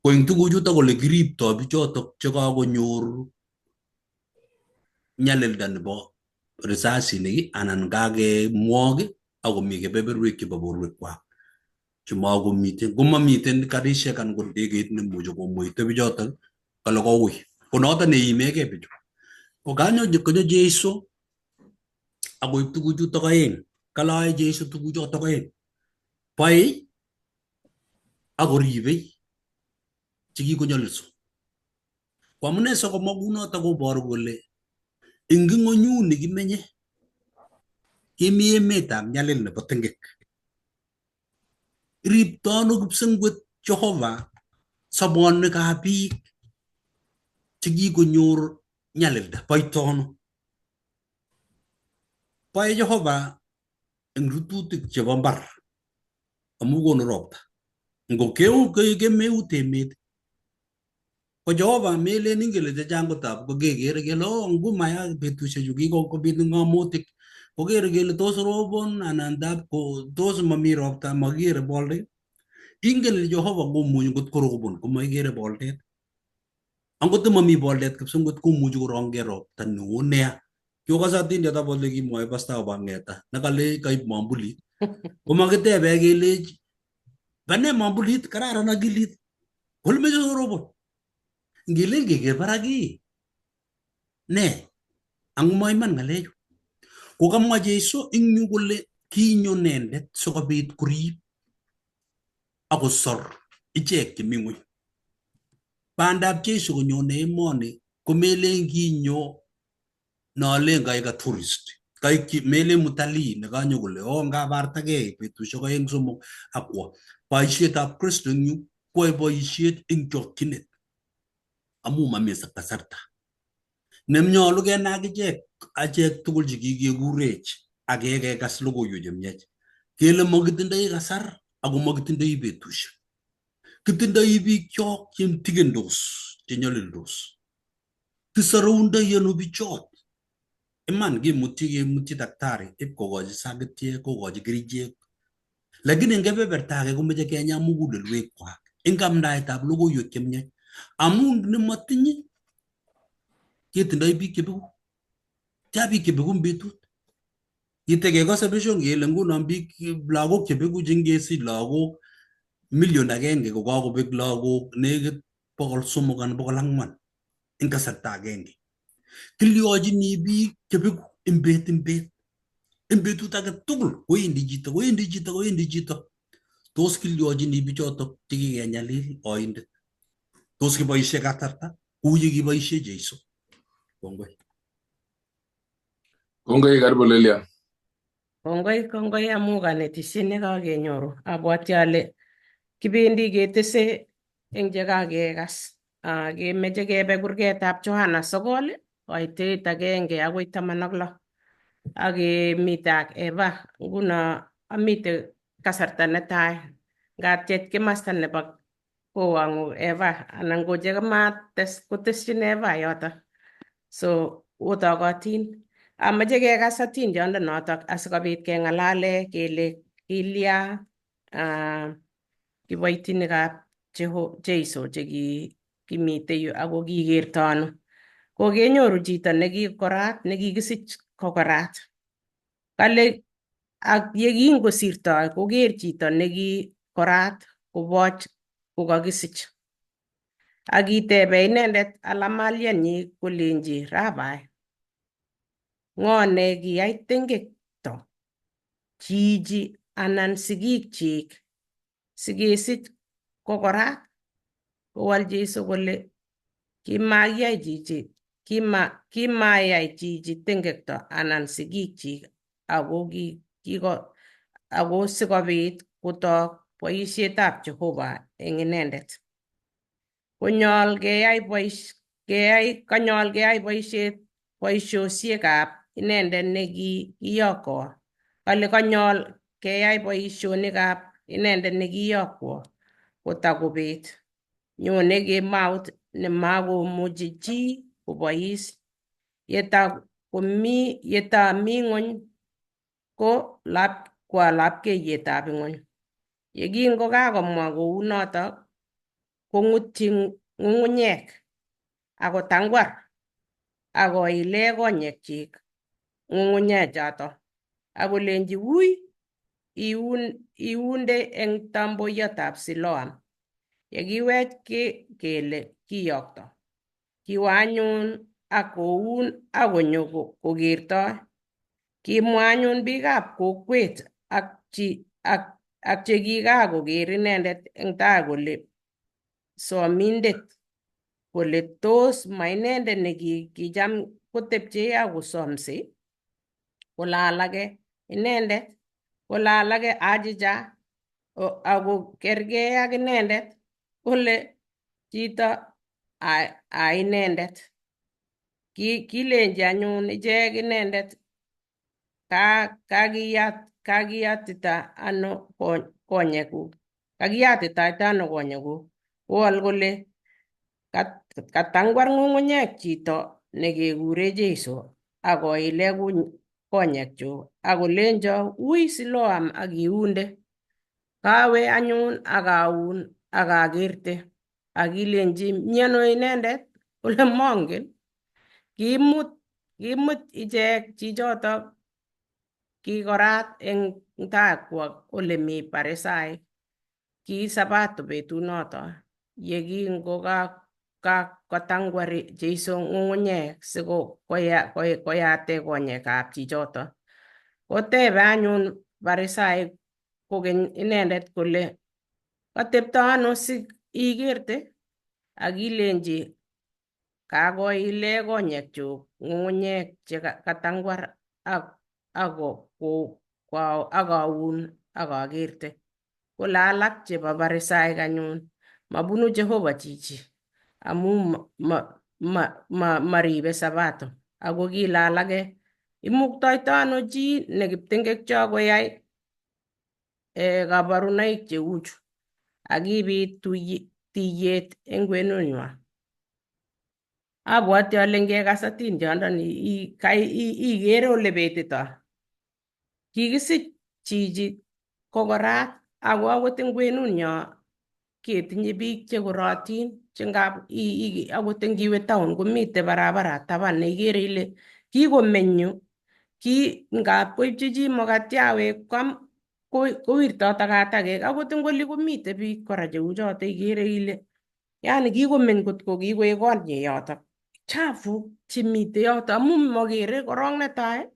ko intugu juta ko le grip to bichoto cheka ko nyor nyalel dan bo risasi ni anan gage mwok ako mi ke beberwe ki baborwe kwa chumago miten gumma miten karisha kan ko degeit ne mujo ko moite bichoto kala ko wi ko nota ne imeke bicho o ganyo ko jesu ago itugu juta kaeng kalae Jeiso tuguchotok aeng. Boe ako ribei chekikonyolilso. Ko amune sikomwa kunotok koboru kole eng ing'onyuni kimenye kemi emetab nyalil nebo tengek. Riptoi ano kipsengwet Jehova sobonwekab biik chekikonyor nyalilda? Boitono boe Jehova eng rututik chebo mbar amu konu ropta. Ngo kemeut emet ko Jehova melen ingele chechang kotab ko kekere kele ngumaya betusiechu kikobit ng'amutik kokere kele tos robon anan tos mami ropta makikere boldet. Ingen Jehova komuchi ngot korobon komakikere boldet. Angot mami boldet kipsengwet komuchi korong'e ropta neo nea. Kiokose atindiot ole kimwoe Pastor Obang'eta nekale kaib mambulit. Komakitebe kelechi bane mambulit kararan akilit kole meche korobon. Ngelen keker barak ne ang maiman ng'alechu. Kokamwa Jeiso ing yu kole kinyo inendet sikobit korib akosor ichek chemi ng'weny. Bandab Jeiso konyone emoni komelen kinyo nalen kaek ka tourist. Melen mutalii nekanyo kole ngabartagei betusiek aeng somok akwo. Boisietab Kristo eng yu koae boisiet eng chokchinet amu mami kasarta. Nemnyolu kenai achek tugul chekikekurech ak kekas logoiwek chemiach kele makitindoi kasar ako makitindoi betusiek. Kitindoi biik chok chetikendos chenyolildos. Kisorundoi ano bichot? Iman kemutyi daktari ipkokochi sakitiek kokochi kerichek. Lakini eng kebeberta age komeche kenya mugulelwekwak eng amdaetab logoiwek chemiach amu nematinye ketindoi biik chebeku. Tia biik chebeku eng betut. Kitekekose besho ngele nguno biik lagok chebeku chengesich lagok 1,000,000 kokakobek lagok nekit 300 anan 400 eng kasarta agenge. Kilyochini biik chebeku eng bet. Eng betut age tugul kowendi chito. Tos kilyochini bichotok chekikenyalil oindet? Tos kiboisie kasarta kou yekiboisie Jeiso? Kongoi. Kongoi, karibu Lilian. Kongoi amu kanetisiet nekakenyoru. Abwoti ale kibendi ketese eng chekakekas. Kemeche kebe kurgetab Johana 9 koitet 1 akoi 16 ak kemite ak Eva. Nguno amite kasarta netai ngatiech kimasta nebo kowang'u Eva anan ko chekamates kotesyin Eva yoto. So otokotin. Amache kekas atindiondonotok asikobit keng'alale kele kilya kiboitinikab Jeiso chekimite yu ako kikerto ano. Kokenyoru chito nekikorat nekikisich kokorat. Kale ak yekingosirtoi koker chito nekikorat koboch kokakisich. Akitebe inendet alamalyenyi kolenji Rabai, ng'o ne kiyai tengekto? Chichi anan sigikchik sikesich kokorat? Kowal Jeiso kole kimayai chichi tengekto anan sigikchik ako sikobit kotok boisietab Jehova eng inendet. Konyol keyai boisiosiekab inendet nekiyokwo. Kale konyol keyai boisionikab inendet nekiyokwo kotakobet. Nyone kemout nemakomuchi chi kobois. Yetami ng'ony ko lapkeiyetab ng'ony. Yekingokakomwa kounotok kong'utyi ng'ung'unyek akotangwar akoile konyekchik ng'ung'unyechoto akolenji wui iunde eng tamboiyotab Siloam. Yekiwech kele kiyokto. Kiwo anyun akoun akonyo kokertoi. Kimwa anyun biikab kokwet ak chekikakoker inendet eng tai kole somindet kole tos ma inendet nekicham kotepchei akosomsei, kolalake inendet, kolalake achicha ako kergei ak inendet kole chito a inendet. Kilenji anyun ichek inendet kakiyatita ano konyekuk, kakiyatitaita ano konyekuk, kowol kole katangwar ng'ung'unyek chito nekekure Jeiso akoile konyekchuk akolenjo ui siloam akiunde. Kawe anyun akaun akakerte akilenji miano inendet, kole mongen. Kimut ichek chichoto kikorat eng takwak ole mi Parisaik. Ki Sabato betunoto yekingokatangwari Jeiso ng'ung'unyek sikoyate konyekab chichoto. Kotebe anyun Parisaik kokeny inendet kole katepto ano si ikerte, akilenji kakoile konyekchuk ng'ung'unyek chekatangwar akaun akakerte. Kole alak chebo Parisaik anyun mabunu Jehova chichi amu maribe Sabato. Ako kile alake imuktoito ano chi ne kiptengekyo koyai kabarunoik cheuchu, akibit tiyet eng kwenutnywa. Abwoti ale ngekas atindondoni ikere ole betitoi. Kikisich chichi kokorat ako akot eng kwenunyo ketinye biik chekorotin che ngap akot ngiwe town komite barabara taban neikere ile kikomeny yu, ngap koipchi chi makatiawek kwam kowirtoi takatakek. Akot eng oli komite biik kora cheu choto ikere ile yani kikomeny kot ko kikoek konyi yoto. Chafuk chemite yoto amu makere korok netai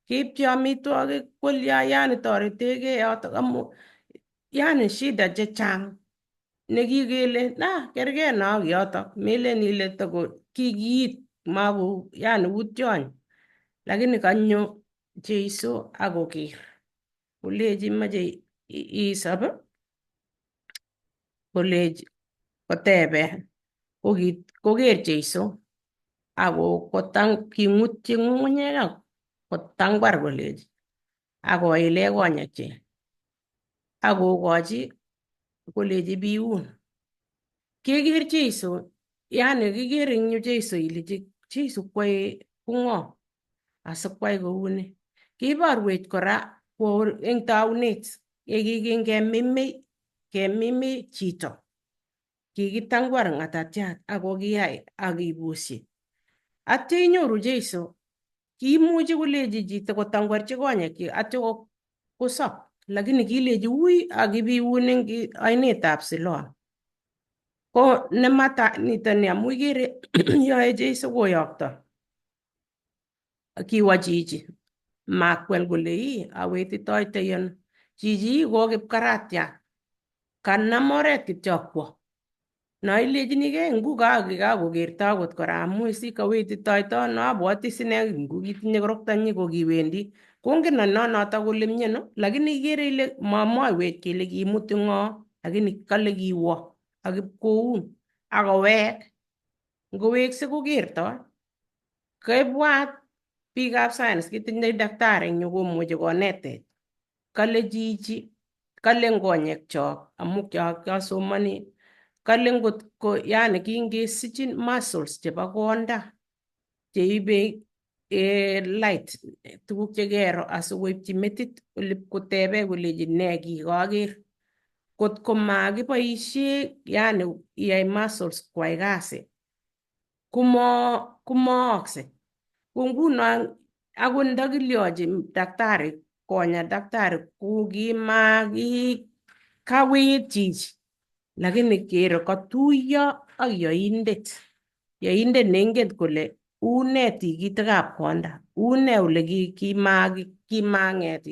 keipchi amitwogik kolya yani toretegei yoto amu yani shida chechang nekikele kergei no ak yoto melen ile toko kikiit mako yani uu tiony, lakini kanyo Jeiso akoker kolechi mache isop kolechi kotebe koker Jeiso ako king'utyi ng'ung'unyek kotangwar kolechi akoile konyekchi akokochi kolechi biun. Keker Jeiso yani kikere eng yu Jeiso ile Jeiso kwae kung'o asikwai kouni. Kiborwech kora eng taunet kemimei chito, kikitangwar ng'atatiat ako kiyai akibushi. Atyo inyoru Jeiso kimuchi kolechi chito kotangwarchi konyekchi atyo kosop, lakini kilechi ui akibiun eng ainetab Siloam. Ko nemata nitoni amu ikere yoe Jeiso koyokto. Kiwo chichi makwel kole awetitoitoi ano. Chichi ko kipkaratiat, kanam oret kityo kwo. No ilechinigei ngu kakokerto akot kora amu sikawetitoito ano abwoti sine ngu kitinye koroktonyi ko kiwendi. Kongen noto kole miano, lakini ikere ile mamwoiwech kele kimuti ng'o, lakini kale kiwo akipkoun akowek. Ngowekse kokertoi. Kaibwat biikab science kitinye daktari eng yu komuchi konetech. Kale chichi kale eng konyekchok amu kiasomani. Kale ngot ko yani kingesichin muscles chebo konda cheibe light tuguk chekero asikoipchi metit olipkotebe kolechi ne kikaker. Kotko makiboisie yani iyai muscles kwai kasi komaakse. Ko nguno akot ndakilyochi daktari konya daktari kawit chichi, lakini kero katuiyo ak yoindet neingen kole une tikitikab konda, une ole kimang'et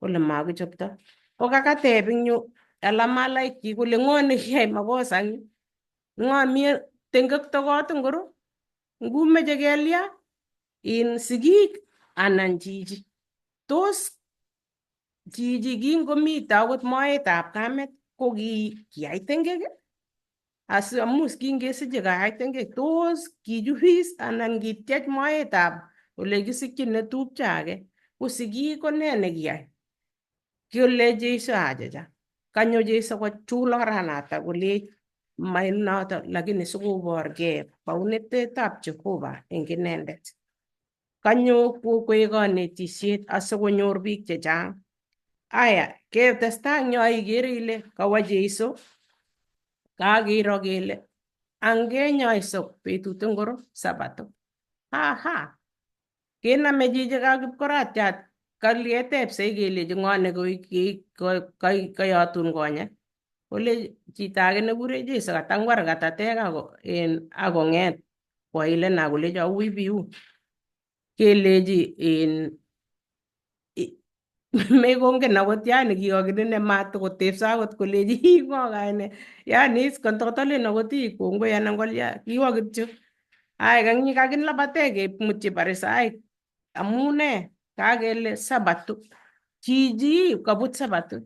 ole makichopto. Ko kakateb eng yu ala malaikyi kole ng'o nekiyai makosa eng yu? Ng'o mi tengekto kot ngoro? Ngumeche kelya sigik anan chichi? Tos chichi kingomite akot moetab kamet ko kiyai tengek? Amu kingesiche kayai tengek, tos kijuis anan kityech moetab ole kisikchin netupcho age? Ko sigik ko nee nekiyai? Kole Jeiso achacha. Kanyo Jeiso kochul oranatak kolech mainoto, lakini sikoborgei baunetetab Jehova eng inendet. Kanyo koek kanetisiet asikonyor biik chechang. Aya, ketestai eng yo ikere ile kawo Jeiso, kakiro kele angenyoiso betut ngoro? Sabato. Aha. Kename chichi ka Kipkoratyat kalyetepsei kelechi ng'o nekayotun konyek. Kole chito age nekure Jeiso katangwar katatek akong'et koilena kolecho ui biun. Kelechi mekongen akot yani kiyokinen matikotepso akot kolechi ng'o kaine. Yani is kotolen akot kongoi anan kolya. Kiwo kityo. Ai kakilabate kemutyi Farisaik. Amu ne? Kakele Sabato. Chichi kabut Sabato.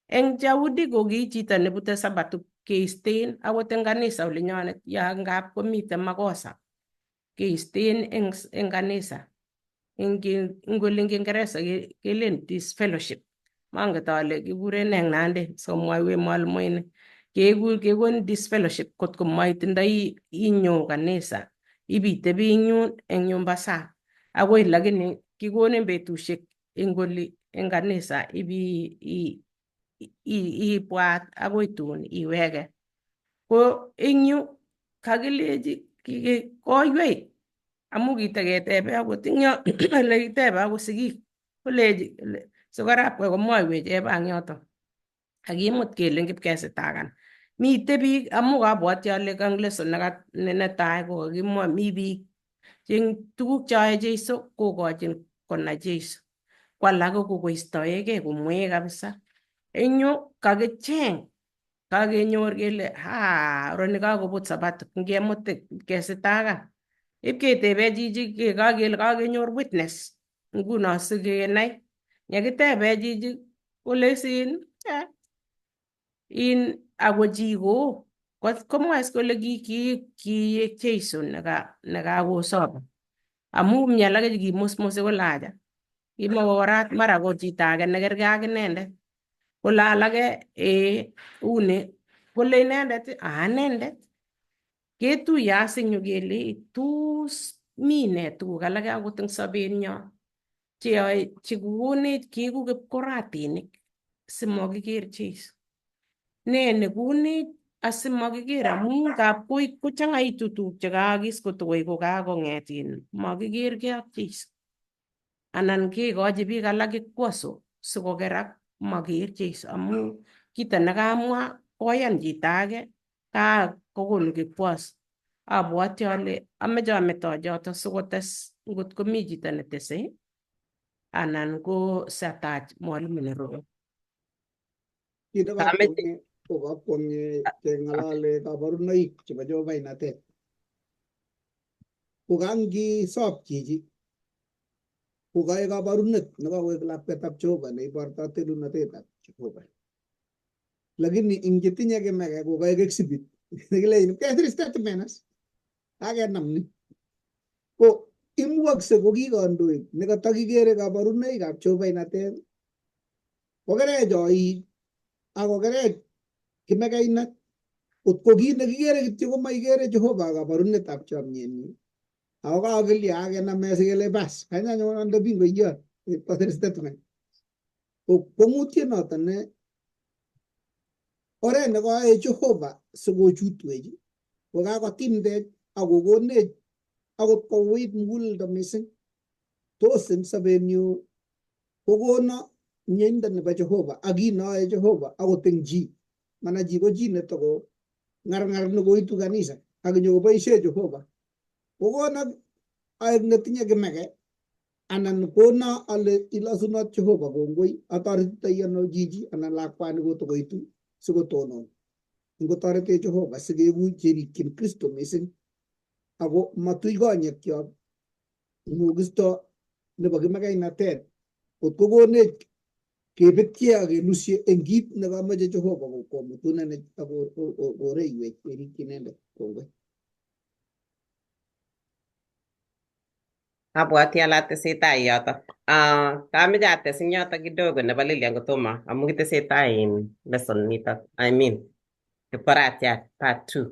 Eng Yahudi ko ki chito nebute Sabato keisten akot eng kanisa olinyonet ya ngap komite makosa. Keisten eng kanisa. Eng olin Kingeresa kelen disfellowship. Manget ale kikure ne eng Nandi somwoiwe mwalimuinik. Kekon disfellowship kotko maitindoi inyo kanisa. Ibitebi eng nyumba sang. Akoi lakini kikonin betusiek eng oli eng kanisa ibwat akoi tun iwege. Ko eng yu kakilechi koywei amu kiteketebe akot eng yo ole kitebe akot sigik. Kolechi sikorap komwoiwech ebe ang yoto. Akimut kele kipkesitakan. Mite biik amu kabwoti ale eng lesson netai ko kakimwa mi biik tuguk cheyoe Jeiso kokochin konai Jeiso. Ko alak ko koistoegei komwee kabisa. Eng yu kakicheng kakenyor kele oroni kakobut Sabato ngemut kesitakan. Ipketebe chichi kele kakenyor witness nguno sikenai. Yekitebe chichi kole ako chiko komwoe kole ki Jeiso nekakosobe. Amu mi alake chekimusmusi kole acha. Kimokorat mara ko chito age nekergei ak inendet. Kole alake uni. Kole inendet anendet. Ketuye as eng yu kele tos mi ne tuguk alake akot eng sobenyo cheyoe chekonech kieku Kipkoratinik simakiker Jeiso. Ne nekonech asimakiker amu ngap kochang'aitu tuguk chekaakis kotokoi kokakong'et makikergei ak Jeiso. Anan kekochi biik alak kikwoso sikokerak maker Jeiso amu kito nekamwa koyan chito age kokonu kikwoso. Abwoti ale ameche ameto choto sikotes ngot komi chito netesei anan ko satach mwalimu nerube. Kokakwonye keng'alale kabarunoik chebo jobainatet. Kokangisop chichi kokae kabarunet nekakoek lakwetab Jehova neibortoi telunotetab Jehova. Lakini ing chetinye kimeke kokaek exhibit nekilein kesir statement as akenam ni. Ko imukakse ko ki kandoik nekatakikere kabarunoikab jobainatet kokerech oik akokerech kimekeinat. Kotko kit nekikere kityo komaikere Jehova kabarunetab chomyenyi. Ako kakilya akename sikele bas kanyanyo ande bingoiyot kasir statement. Kwang'utiet noto ne oret nekoyoe Jehova sikochutwech kokakotimdech akokonech akot kouit muguleldo mising. Tos eng sobenyu kokono mieindo nebo Jehova akinoe Jehova akot eng chi. Mana chi ko chi netoko ng'arng'ar nekoitu kanisa akinyokoboisie Jehova. Kokono aek netinye kimeke anan kona ale ilasunot Jehova kongoi atoretitoi ano jiji anan lakwani kotokoitu sikotonon ngotorete Jehova sikeku cherikyin Kristo mising ako matui konyekyok mukisto nebo kimakainatet kot kokonech kebetye ak kelusye eng kit nekamache Jehova komutunenech ak koreiwech kerikyi inendet. Kongoi. Abwati ale atesetai yoto. Kameche ates ing yoto kidogo nebo Lilian kotomo amu kitesetai in lesson nitok. I mean, Kiporatiat part 2.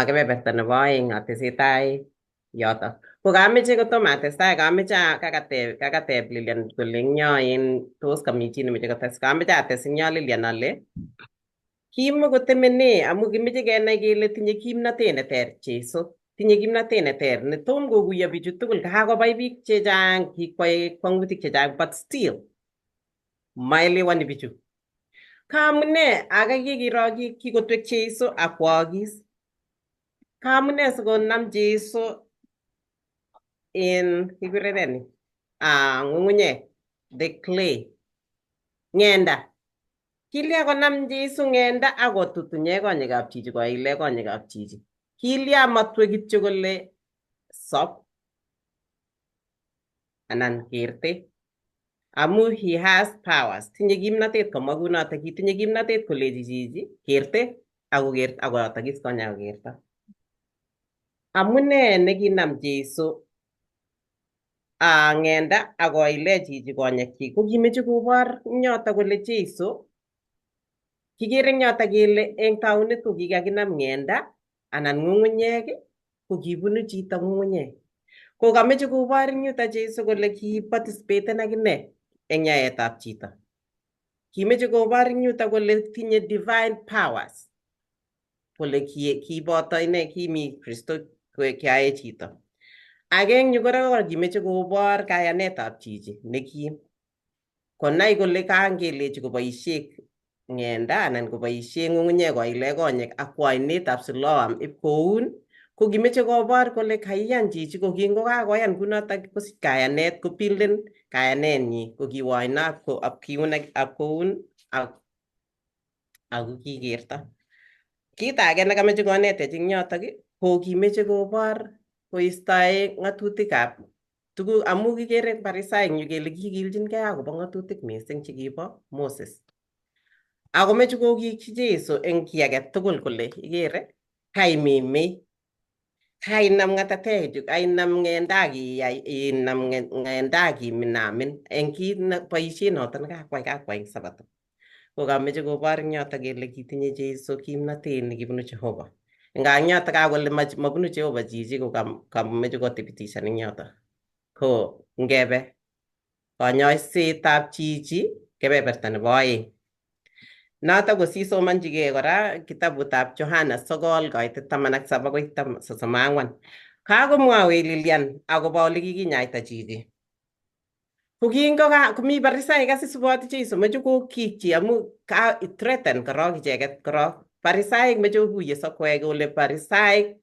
Kebeberta nebo aeng atesetai yoto. Ko kameche kotomo atestai kameche kakateb Lilian kole ing yo in tos kami chi nemeche kotes. Kameche ates ing yo Lilian ale kimukotemene amu kimeche kenai kele tinye kimnatet neter Jeiso. Tinye kimnatet neter netom kokuyo bichu tugul kakobai biik chechang kikwai kwangutik chechang but still maelewani bichu. Kamune age kikiro kikotwek Jeiso akwaagis. Kamune sikonam Jeiso in kibirereni ng'ung'unyek the clay ng'enda. Kilya konam Jeiso ng'enda akotutunye konyekab chichi koile konyekab chichi. Kilya matwe kityo kole sop anan kerte amu he has powers. Tinye kimnatet komwa kunoto, kitinye kimnatet koleji chichi kerte akoyotokis konya kokerto. Amune nekinam Jeiso ng'enda akoile chichi konyekchi ko kimeche kobor nyoto kole Jeiso kikere nyoto kele eng taunet ko kikakinam ng'enda anan ng'ung'unyek ko kibunu chito ng'ung'unyek. Ko kameche kobor yuto Jeiso kole kiparticipaten akine eng yaetab chito. Kimeche kobor yuto kole tinye divine powers. Kole kiboto ine kimi Kristo keyae chito. Age eng yu kora kimeche kobor kayanetab chichi nekim. Konai kole kangelechi koboisie ng'enda anan koboisie ng'ung'unyek koile konyek ak kwainetab Siloam ipkoun ko kimeche kobor kole kaiyan chichi ko kingokakoyan kunotok kosich kayanet kobilden kayanenyi ko kiwoino apkoun ako kikerto. Kit age nekameche konetech eng yotok ko kimeche kobor koistoe ng'atutikab tuguk amu kikere Farisaek yu kele kikilchinkei akobo ng'atutik mising chekibo Moses. Ako meche kokikchi Jeiso eng kiy age tugul kole ikere kaimimei kainam ng'atatek kainam ng'enda akiyai inam ng'enda akiminamin eng kit boisiet noto nekakwai Sabato. Ko kameche kobor eng yoto kele kitinye Jeiso kimnatet nekibunu Jehova. Nga eng yoto kakole mabunu Jehova chichi ko kameche kothibitishan eng yoto. Ko ngebe kanyoisetab chichi kebeberta nebo aeng. Noto ko sisomanchigei kora kitabutab Johana 9 koitet 17 akoi 34. Kakomwawech Lilian akobo ole kikinyaita chichi. Ko komi Farisaek asisuboti Jeiso meche kokikchi amu ka threaten korok icheket korok. Farisaek meche kokuye sokwek kole Farisaek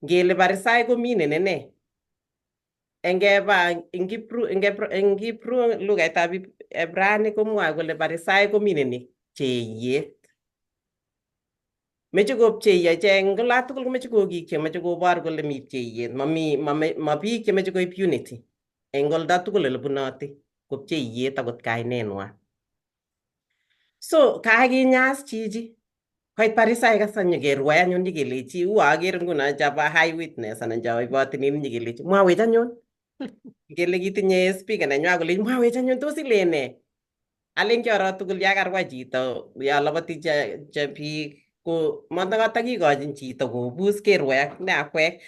ngele Farisaek kominen ine. Engeba eng Hebrew lugaitab Ebrani komwae kole Farisaek kominen cheyet. Meche kopcheyo ichek eng ola tugul komeche kokikchi meche kobor kole mi cheyet. Ma biik chemeche koib unity. Eng olda tugul ole bunoti kopcheyet akot kainenwa. So kakinyas chichi. Koit Farisaek asa nyekerwai anyun nyikelechi akere nguno chabo high witness anan chabo ibotinin nyikelechi mwawech anyun. Kele kitinye speaker nenywa kole mwawech anyun tos ile ne? Alen kiaro tugul ya karwa chito ya labati che biik ko matakikochin chito kobus kerwai ak ne akwek.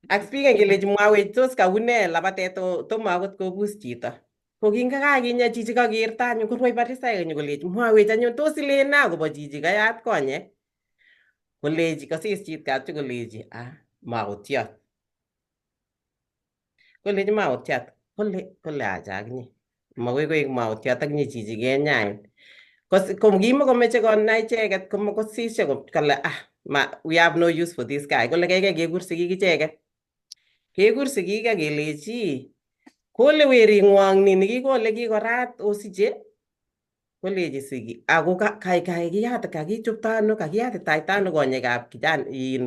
Ak speaker kelechi mwawech tos kaune labatet tomo akot kobus chito. Ko kingakakinya chichi kakerto anyun korwai Farisaek anyun kolechi mwawech anyun tos ile ne akobo chichi kayat konyek. Kolechi kasis chit kapchi kolechi maotiot. Kolechi maotiot. Kole acha akinye. Makoi koek maotiot akinye chichi kenyain. Ko kimakomeche konai icheket kosishe kole we have no use for this guy. Kole kekur sigik icheket. kekur sigik ak kelechi kole wering'wong ni nikikole kikorat osiche, kolechi sigik ako kaikai kakichopto ano kakiyatitaita ano konyekab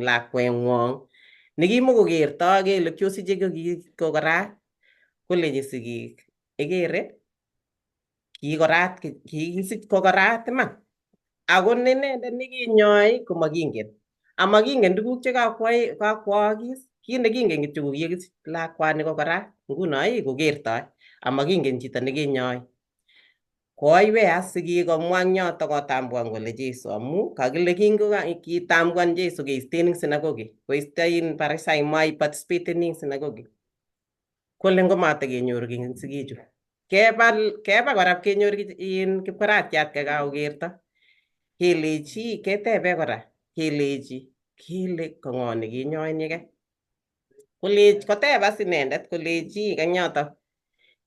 lakweng'wong nikimokokertoi kele kiosiche kokorat, kolechi sigik ikere kikisich kokorat iman ako inendet nekinyoi komakingen amakingen tuguk chekakwaagis, kit nekingen kityo ko kikisich lakwani kokorat nguno kokertoi amakingen chito nekinyoi. Koiwei as sigik komwa eng yoto kotambuan kole Jeiso amu kakile kitambuan Jeiso keisten ing sinagogi, koisto Parisai participate ing sinagogi. Kole ngomatakenyoru king sigichu. Keba kora kenyor kipkaratiat kakakokerto. Kelechi ketebe kora kelechi kele kong'o nekinyoin yeke. Koteb as inendet kolechi eng yoto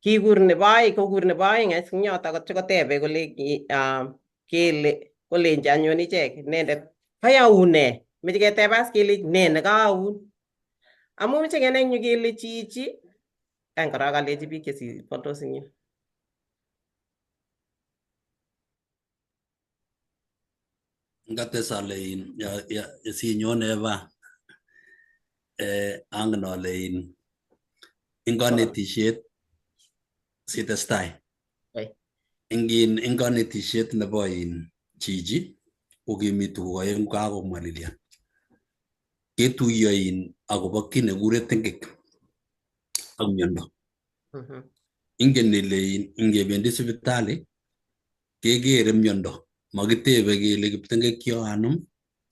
kokur nebo aeng eng yoto kotebe kole kele kolenji anyun ichek inendet kayaun ne, meche keteb as kele ne nekaun amu meche kenai nyu kele chichi ang korok alechi biik chesibondos eng yu. Ngates ale sinyone ba angen ale ing kanetisiet sitestai ing kanetisiet nebo chichi kokimi tuguk aengu kakomwa Lilian. Ketuiyo akobo kit nekure tengek ak miondo. Ingen ile ingebendi sipitali kekere miondo, makitebe kele kiptengekyo anum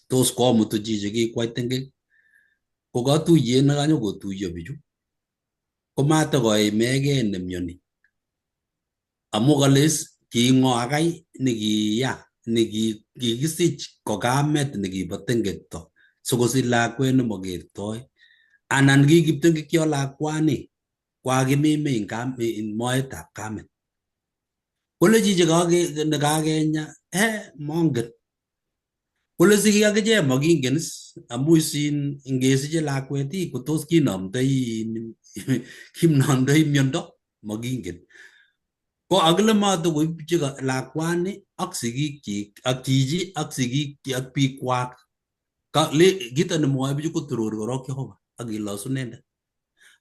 tos komutu chichi kikwai tengek. Ko katuyet nekanyokotuiyo bichu komatakoimegei nemioni amu kales king'o akai nekiya nekikisich ko kamet nekibo tengekto sikosich lakwet nemakertoi anan ki kiptengekyo lakwani kwakimime ing moetab kamet. Kole chichi nekakenya mongen. Kole sigik akichek makingen amu ngesiche lakwet kotos kimnomdoi miondo makingen. Ko akile matokoipchi lakwani ak sigikchik ak chichi ak sigikchik ak bikwak. Kito nemwoe bichu kotorori korok Jehova akilosu inendet.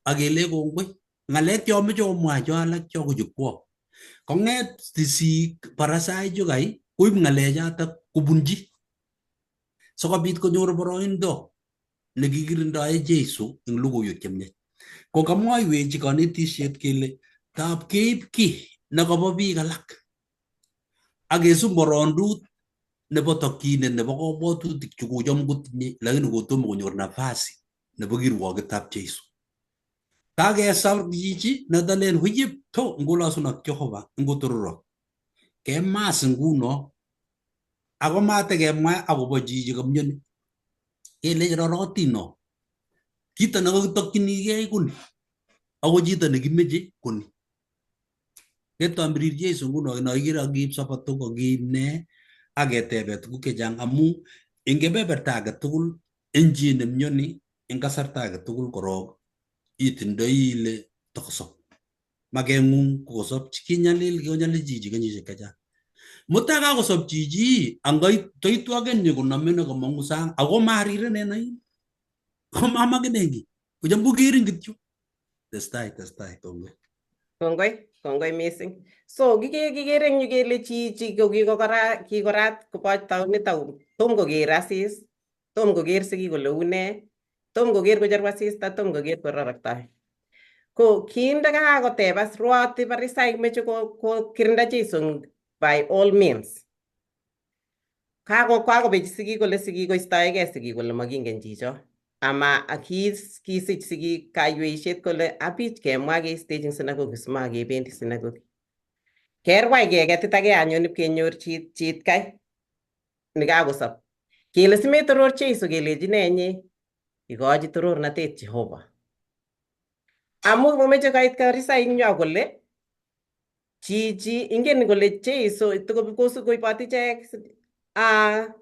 Akele kongoi ng'alek chomoche komwa cho alak cho kochukwok. Kong'et sigik Parasai chukai koib ng'alechatak kobunchi sikobit konyor boroindo nekikirindoe Jeiso eng logoiwek chemiach. Ko kamwoiwechi kanetisiet kele tab keib ki nekobo biik alak akesub borondut nebo tokyinet nebo kabwatutik chekocham kotinye lakini kotomo konyor nafasi nebo kirwogetab Jeiso. Kakesar chichi netalen huyipto ngolosunak Jehova ngotororo. Kemas nguno ako matekemwa akobo chichi kamioni. Kele rorotino. Kito nekakitokchinigei kuni. Ako chito nekimeche kuni. Ketambirir Jeiso nguno nakikere akiib sabato kokiib ne aketebe tuguk chechang amu eng kebeberta age tugul eng chi nemioni eng kasarta age tugul korok itindoi ile tokosop. Makeng'ung kokosop kinyalil chichi kenyisiek chechang. Mutai kakosop chichi angoitu ageni konome komong'u sang ako marirenen ain. Ko mamakenengi. Kocham kokerin kityo. Testai kongoi. Kongoi mising. So kikere eng yu kele chichi ko kikorat koboch taunit ako tom koker asis, tom koker sigik kole une, tom koker kocheru asista, tom koker kororoktoi. Ko kinde kakoteb as rwoti Parisai meche kokirinda Jeiso by all means. Kakobech sigik kole sigik koistoegei sigik kole makingen chicho. Ama kisich sigik kaiweisiet kole abich kemwa keistechin sinagogi simakebendi sinagogi. Kerwai keketitagei anyun ipkenyor chit kai nekakosop. Kele simetoror Jeiso kelechi nenyi ikochi torornatet Jehova. Amu momeche koit Parisai nyo kole chichi ingen kole Jeiso koiboti ichek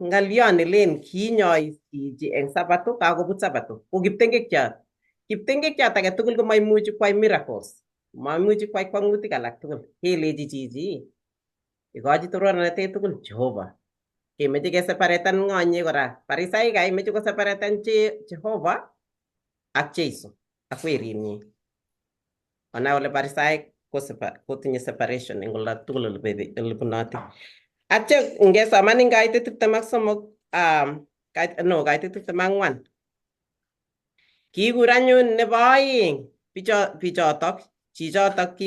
ng'alyo nelen kinyoi chichi eng sabato kakobut sabato ko kiptengekyot kiptengek choto age tugul ko maimuchi kwai miracles, maimuchi kwai kwangutik alak tugul. Kelechi chichi ikochi torornatet tugul Jehova. Kemeche keseparetan ng'onye kora. Parisaik imeche koseparetan Jehova ak Jeiso ak werinyi. Ona ole parisaik kotinye separation eng olda tugul ole bunoti. Atyo ngesoman eng kaitet 23 kaitet 24. Kikur anyun nebo oeng bichotok, chichotok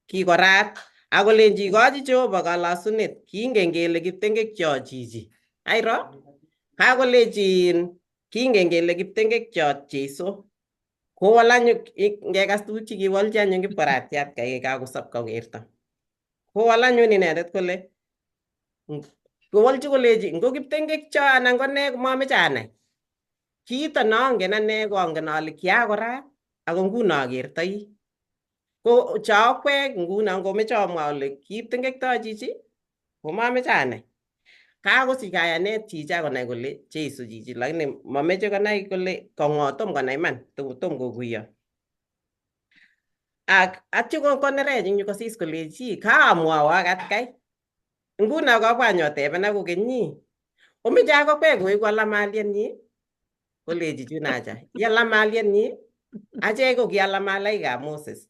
kikorat akolenji ikochi Jehova kalasunet. Kingen kele kiptengekyo chichi. Airo? Kakolenjin kingen kele kiptengekyo Jeiso. Kowal anyun ngekas tuguk chekiwolchi anyun Kipkaratiat kai kakosop kokerto. Kowal anyun inendet kole kowolchi kolechi ngo kiptengekyo anan ko ne mameche anai. Kiito nongen ane kongen ale kiakorat ako nguno akertoi. Ko chakwek nguno ngomeche amwa ale kiptengekto chichi komameche anai. Kakosich kayanet chichi akonai kole Jeiso chichi, lakini mameche konai kole kong'o, tom konai iman, tom kokuyo. Ak atyo konerech eng yu kosis kolechi kaamwao ak atkai. Nguno kabwa nyoteben ak kokenyi. Omeche akokwek koeku ala malienyi? Kolechi Junaja, iala malienyi? Achek ko kiala malaikab Moses.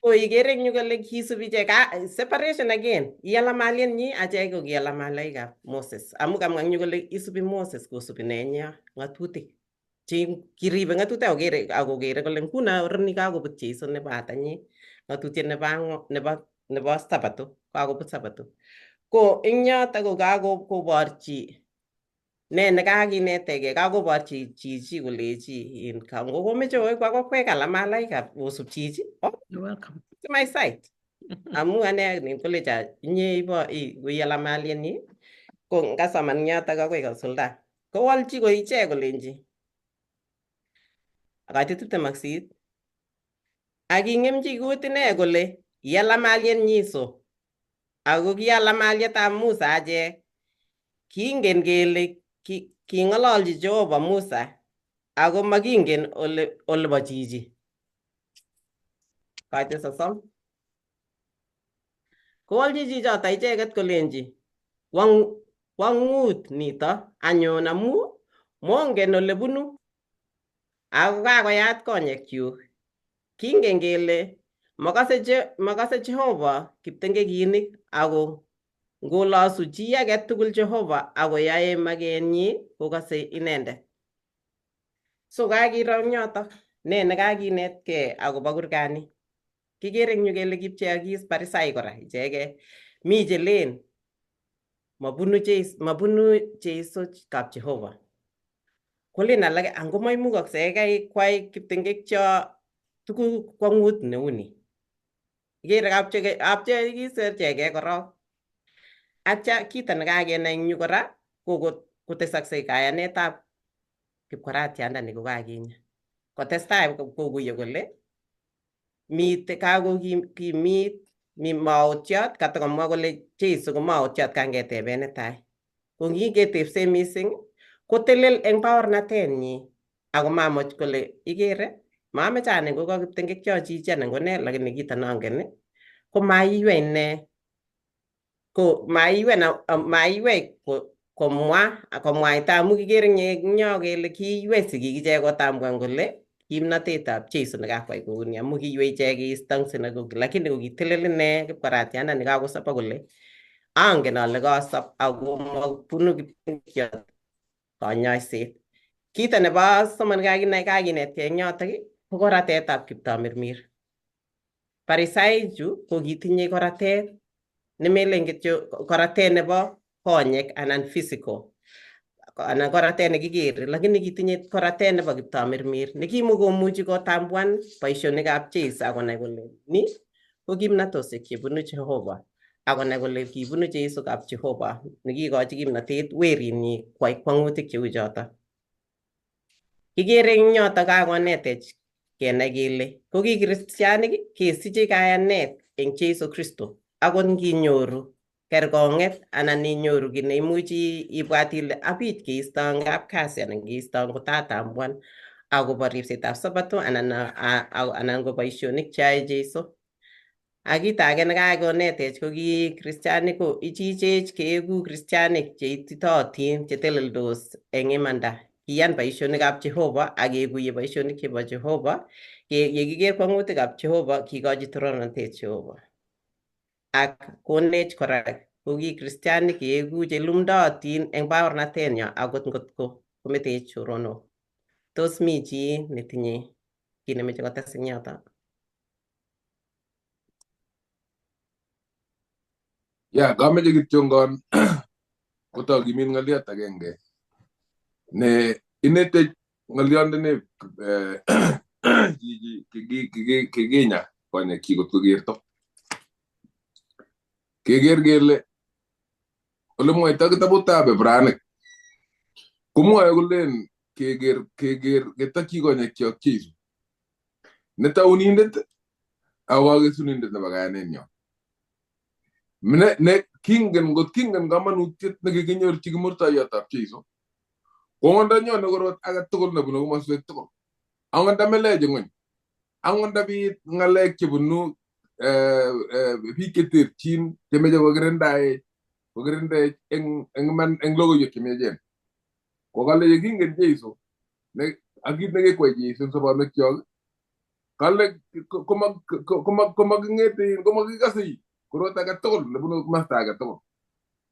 Ko ikere eng yu kole kisubi ichek separation again. Iala malienyi, achek ko kiala malaikab Moses. Amu kamwa eng yu kole isubi Moses kosubi nenyo ng'atutik. Kiribe ng'atutik akokere kole nguno oroni kakobut Jeiso nebo atanyi ng'atutiet nebo Sabato, kakobut Sabato. Ko eng yoto ko kakoborchi ne nekakinetege, kakoborchi chichi kolechi ngo komeche koek akokwek ala malaikab osub chichi. You're welcome. To my site. Amu ane kolecha inye iala malienyi. Ko ngasoman yoto akoi kosulda. Kowalchi ko ichek kolenji. Akaitet 28. Aking'emchi kut ine kole iala malienyi so. Ako kiala malietab Musa achek. Kingen kele king'ololchi Jehova Musa ako makingen olebo chichi. Kaitet 30. Kowalchi chichoto icheket kolenji wang'ut nito anyun amu mongen ole bunu ako kakoyat konyekyuk. Kingen kele makase Jehova kiptengekinik ako ngolosu chi age tugul Jehova akoyae makenyi kokase inendet. So kakiro nyoto ne nekakinetkei akobo kurgani. Kikere eng yu kele kipcheakis Parisai kora icheke. Mi chelen mabunu Jeiso kap Jehova. Kolen alake ango maimukakse kai kwai kiptengekyo tuguk kwang'ut neuni. Ikere kapcheakis icheke korok. Atya kito nekakenai eng yu kora kotesakse kayanetab Kipkaratiandani kokakinyo. Kotestai kokuyo kole mi maotiot katakomwa kole Jeiso ko maotiot kangetebe netai. Ko ngiketebse mising kotelel eng baornatenyi ako mamach kole ikere mameche ane ngo kiptengekyo chichi anan ko ne, lakini kito nongen ko maiywei ine. Ko maiywei komwaita amu kikere eng yo kele kiiywei sigik ichek kotambuan kole kimnatetab Jeiso nekakwai kouni amu kiiywei ichek keisto eng sinagogi, lakini kokitelel ine Kipkaratiandani kakosop kole angen ale kasop ako mabunu kiptengekyo kanyoiset. Kito nebo somok kakinetkei eng yotok ko koratetab Kiptamirmir. Parisaichu ko kitinye koratet nemelen kityo koratet nebo konyek anan physical anan koratet nekikere, lakini kitinye koratet nebo Kiptamirmir nekimukomuchi kotambuan boisionikab Jeiso akonai kole ni ko kimnatosiek chebunu Jehova akonai kole kibunu Jeiso kap Jehova nekikochi kimnatet werinyi kwai kwang'utik cheu choto. Kikere eng yoto kakonetech kenai kele ko ki kristianik kesiche kayanet eng Jeiso Kristo. Akot nginyoru kerkong'et anan inyoru ki neimuchi ibwat ile abich keisto kapkasi anan keisto kotatambuan akobo ripsetab Sabato anan ko boisionik cheyoe Jeiso. Ak kit age nekakonetech ko ki kristianik ko ichichech keeku kristianik cheititootin cheteleldos eng imanda. Kiyan boisionikab Jehova ak kekuye boisionik chebo Jehova. Yekiker kwang'utikab Jehova kikochi torornatet Jehova. Ak konech kora ko ki kristianik keeku chelumdootin eng baornatenyo akot ngotko kometech choronok. Tos mi chi netinye kit nemeche kotes eng yoto? Ya, kameche kityongon kotokimin ng'oliot agenge ne inetech ng'oliondoni kikinya konyekchi kot kokerto. Keker kele ole mwoito kitabutab Ibranik komwoe kolen ketokyi konyekyok Jeiso ne taunindet ak kakesunindet nebo kayanenyo. Ne kingen kamanutiet nekikinyorchi kimurtoiyotab Jeiso ko ndanyone korot age tugul nebunu komoswek tugul. Angot nda meleche ng'ony, angot nda bit ng'alek chebunu biik cheterchin chemeche kokirindech eng logoiwek chemiachen. Ko kale yekingen Jeiso ak kit nekikwai Jeiso eng sobonwekyok, kale komakikase korot age tugul nebunu komasta age tugul.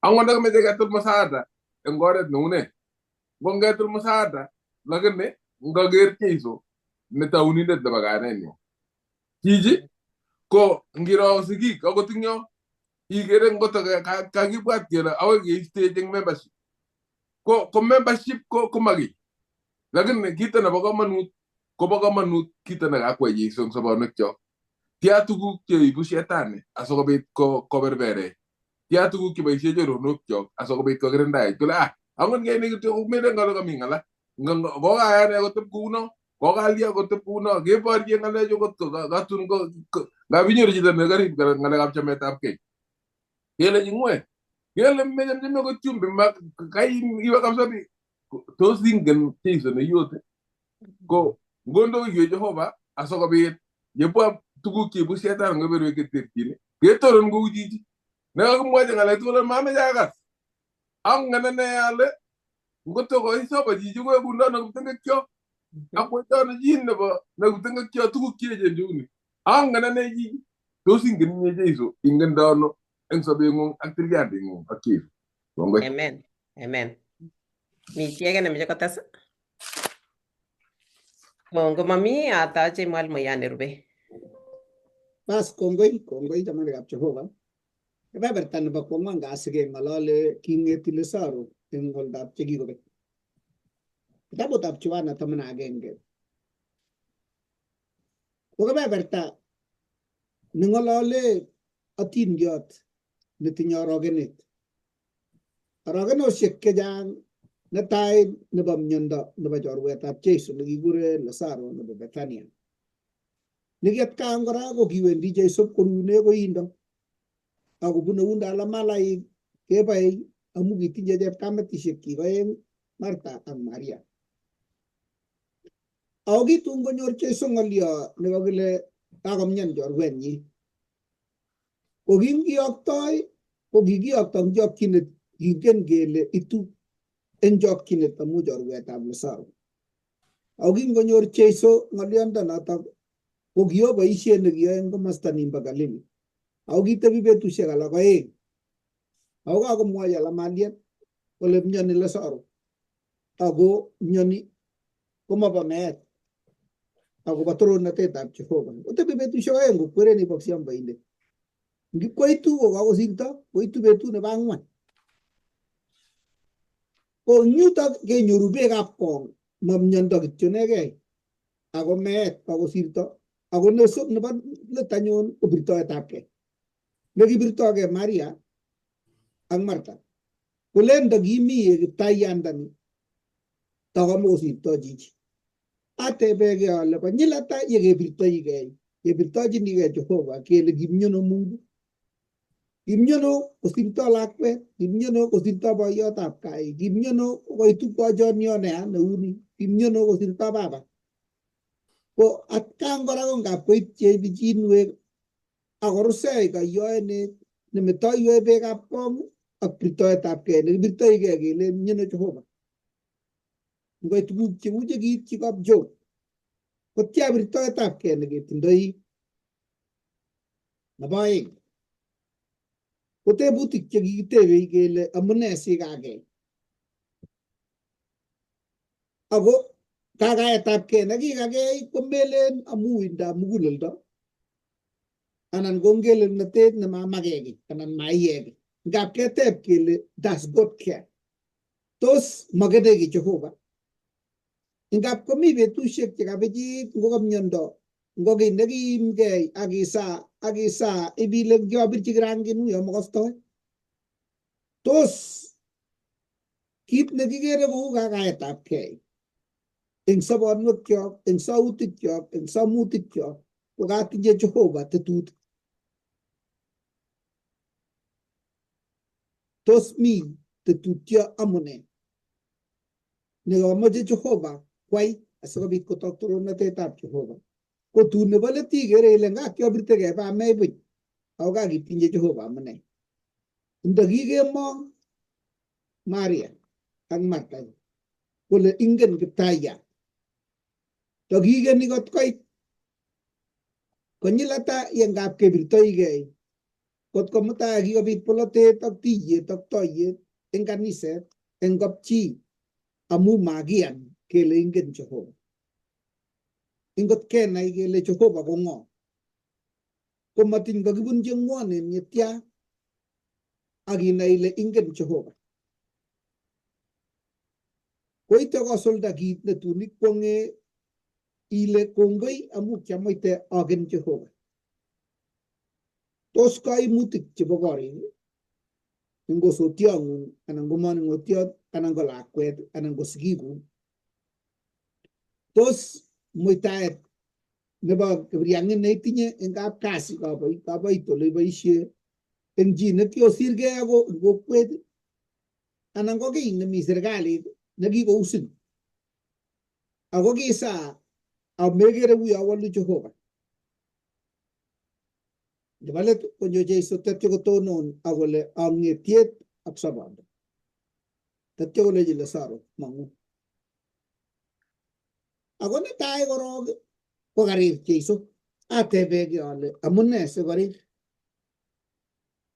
Angot nda kimeche ketil musaada eng oret neune, ngongetil musaada lakini ngaker Jeiso ne taunindet nebo kayanenyo. Chichi ko ngiro sigik akot ing yo ikere ngoto kakibwat kele akoi keistech eng membership. Ko membership ko maki. Lakini kito nebo kamanut kobo kamanut kito nekakwai Jeiso eng sobonwekyok. Tia tuguk cheibu shetani asikobit koberberech. Tia tuguk cheboisie choronokchok asikobit kokirindaech. Kole angot ngeni kityo komere ngalo kami ng'ala. Kokayane kotep kuno, kokalya kotep kuno, keborye ng'alechu kot katun ngabinyoru chito nekarib ng'alekab chametabkei. Kele ching'we, kele mechemcheme kot chumbi kai iwe kabisa bi tos ingen Jeiso neyote. Ko ngondoiwech Jehova asikobit yebwa tuguk cheibu shetani eng keberberwek cheterchin ketoron kou chichi. Nekakimwochi ng'alek tugul mameche akas. Angen ane ale ngoto koisobo chichi koeku ndono kiptengekyo. Akwetano chi nebo kiptengekyo tuguk cheechen cheuni. Angen ane chichi. Tos ingen inye Jeiso ingen ndono eng sobeng'ung ak tilyanding'ung ak Jeiso. Kongoi. Amen. Amen. Mi chi age nemeche kotes? Ngomami atache mwalimuyan nerube. Bas, kongoi chamanikab Jehova. Kebeberta nebo kwang'wan kasi keng'olole king'eti Lazaro eng oldab chekikobek. Kitabutab Johana 11 ko kebeberta neng'olole atindiot netinye orogenet. Orogenosiek chechang netai nebo miondo nebo chorwetab Jeiso nekikure Lazaro nebo Bethania. Nekiatkaan kora ko kiwendi Jeiso korune koindo akobune undo alamalaik kebae amu kitinye chepkametisiek chik oeng, Martha ak Maria. Ako kitun konyor Jeiso ng'olyo nekakile kakomyan chorwenyi. Ko kingiyoktoi ko kikiyokto eng chokchinet, kingen kele itu eng chokchinet amu chorwetab Lazaro. Ako kingonyor Jeiso ng'oliondonotok ko kiyo boisiet nekiyoe eng komasta nimbo Galili. Ako kitebi betusiek alak oeng. Ako kakomwochi alamaliet kole myoni Lazaro. Ako myoni komobo meet akobo torornatetab Jehova. Kotebi betusiek oeng kokwereni boksiomboindet. Ngipkoitu ko kakosirto, koitu betut nebo ang'wan. Ko nyutok kenyoru beekab kong, ma myondo kityo negei, ako meet kakosirto, ako nebo let anyun ko birtoetabkei. Nekibirtogei Maria ak Martha. Kolen ndakimi kiptaiyandani takamosirto chichi. Atebegei ale konyil ata yekebirtoigei, kebirtojinigei Jehova kele kimyono Mungu. Kimyono kosirto lakwet, kimyono kosirto boiyotab gai, kimyono koitu bochonyo neya neuni, kimyono kosirto baba. ko atkan kora ko ngap koitye pichinwek akorusei kayoenet nemetoi beekab kong ak birtoetab kei nekibirtoigei kele nyene Jehova. Ngoit tuguk cheu chekiityi kap Job ko tia birtoetab kei neketindoi. Nebo oeng ko tebutik chekikitebei kele amune sikakei ako kakaetab kei nekikakei komelen amu uindab muguleldo anan ko ngelelnotet nemamakei kiy anan maiyek kiy. Ngap keteb kele does God care? Tos makenei kiy Jehova? Ngap komi betusiek chekabechit ngo ka miondo ngo kiy nekiimgei akisa ibile kiabirchi kirangin yo makostoi. Tos kit nekikere kou kakaetab kei eng sobonwekyok, eng sautikyok, eng samutikyok ko katinye Jehova tetutik. Tos mi tetutyo amune nekamache Jehova kwai asikobit kotok torornatetab Jehova? Ko tun nebo let ikere ile nga kiabirtegei bamei buch ako kakitinye Jehova amune. Ndakikemong Maria ak Martha kole ingen Kiptaiyat, takikeni kot koit konyil ata ye ngap kebirtoigei kot ko mutai kikobit polotet ak tiyet ak toiyet eng kaniset eng kapchi amu makiyan kele ingen Jehova. Ingot kenai kele Jehova ko ng'o ko matiny kakibunji ng'wonen yetya akinai ile ingen Jehova koite kosulda kit netun ikwong'e ile kongoi amu kiamoite agen Jehova. Tos kaimutik chebo korik ngo sotiong'ung anan ko manung'otiot anan ko lakwet anan ko sigikuk, tos muitaet nebo kibriang'in neitinye eng kapkasi kaboit ole iboisie eng chi nekiosirgei ako eng kokwet anan ko kiy nemi serikalit nekikousin ako kisaa amekere kuyo walu Jehova. Nebo let konyo Jeiso tatyo kotonon akole ang'etiet ak sobondo tatyo koleji Lazaro mang'u. Ako netai korok ko karir Jeiso atebegei ale amune sikorir.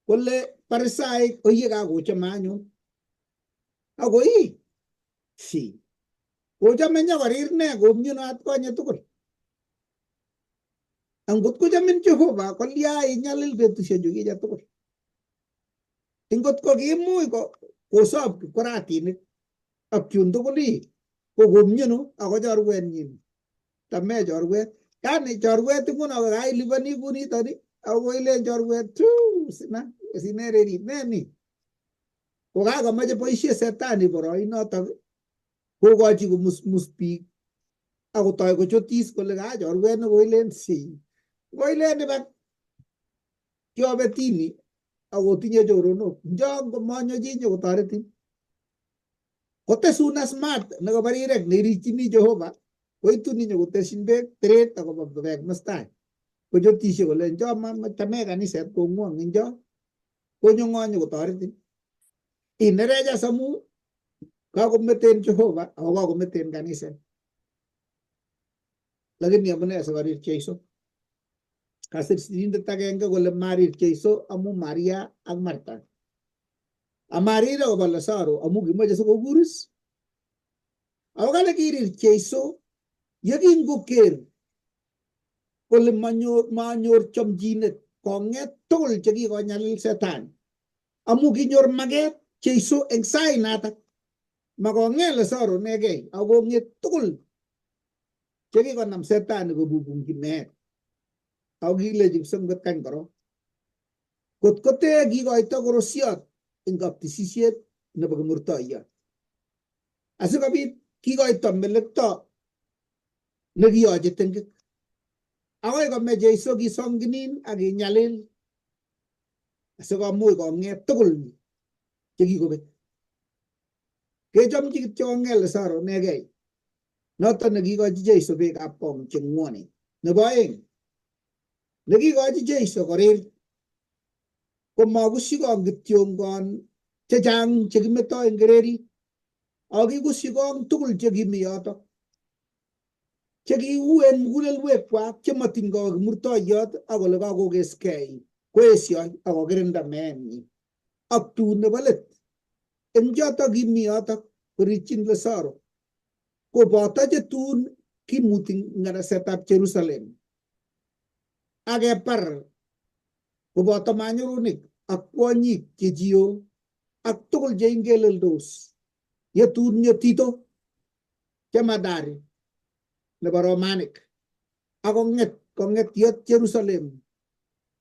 Kole Farisaik oyie kakochome anyun ako si kochome nyokorir ne komyonot konye tugul. Angot kochamin Jehova kolya inyalil betusiechu kiche tugul. Ingot ko kimuch kosob koratinik ak chun tugul ko komyono ako chorwenyin tame chorwet yani chorwet nguno ko kailipani kunitoni ako ilen chorwet sinererit neni ko kakomache boisie setani boroinotok kokochi komusmus biik akotoi kochotis kole ka chorwet nekoilen koilen iba kiobetini akotinye choronok njoo ngomanyo chi nyokotoretin kotesun asmat nekabarirek neirikyini Jehova koitun nyokotesyin beek teret akobo bek mustai kochotisie kole njoo chame kaniset kongwong njoo konyo ng'o nyokotoretin inerecha amu kakometen Jehova ako kakometen kaniset. Lakini amune sikorir Jeiso? Kasir sirindet agenge kole marir Jeiso amu Maria ak Martha. Amarir akobo Lazaro amu kimoche sikokuris. Ako kale kirir Jeiso yekingoker kole manyor chomchinet kong'et tugul chekikonyalil Setani amu kinyor maget Jeiso eng sainatak makong'et Lazaro negei akong'et tugul chekikonam Setani kobubungchi meet ako kikilechi kipsengwet kany korok kot kote kikoito korosiot eng kaptisisiet nebo kimurtoiyot asikobit kikoito melekto nekiyoche tengek akoi kome Jeiso kisonginin ak kinyalil asikomuch kong'et tugul chekikobek kechomchi kityo kong'et Lazaro negei noton nekikochi Jeiso beekab kong cheng'wonen. Nebo oeng, nekikochi Jeiso korir komakusikong kityongon chechang chekimeto eng kererit, ako kikusikong tugul chekimi yoto chekiuen mugulelwekwak chematingoi kimurtoiyot ak ole kakokeskei koesio ak kokirinda meenyi. Ak tun nebo let eng choto kimi yoto korikyin Lazaro koboto che tun kimuti nganasetab Jerusalem ak kepar koboto manyorunik ak kwonyik chejiyo ak tugul cheingeleldos yetun nyotito Jemadari nebo Romanik ak kong'et yot Jerusalem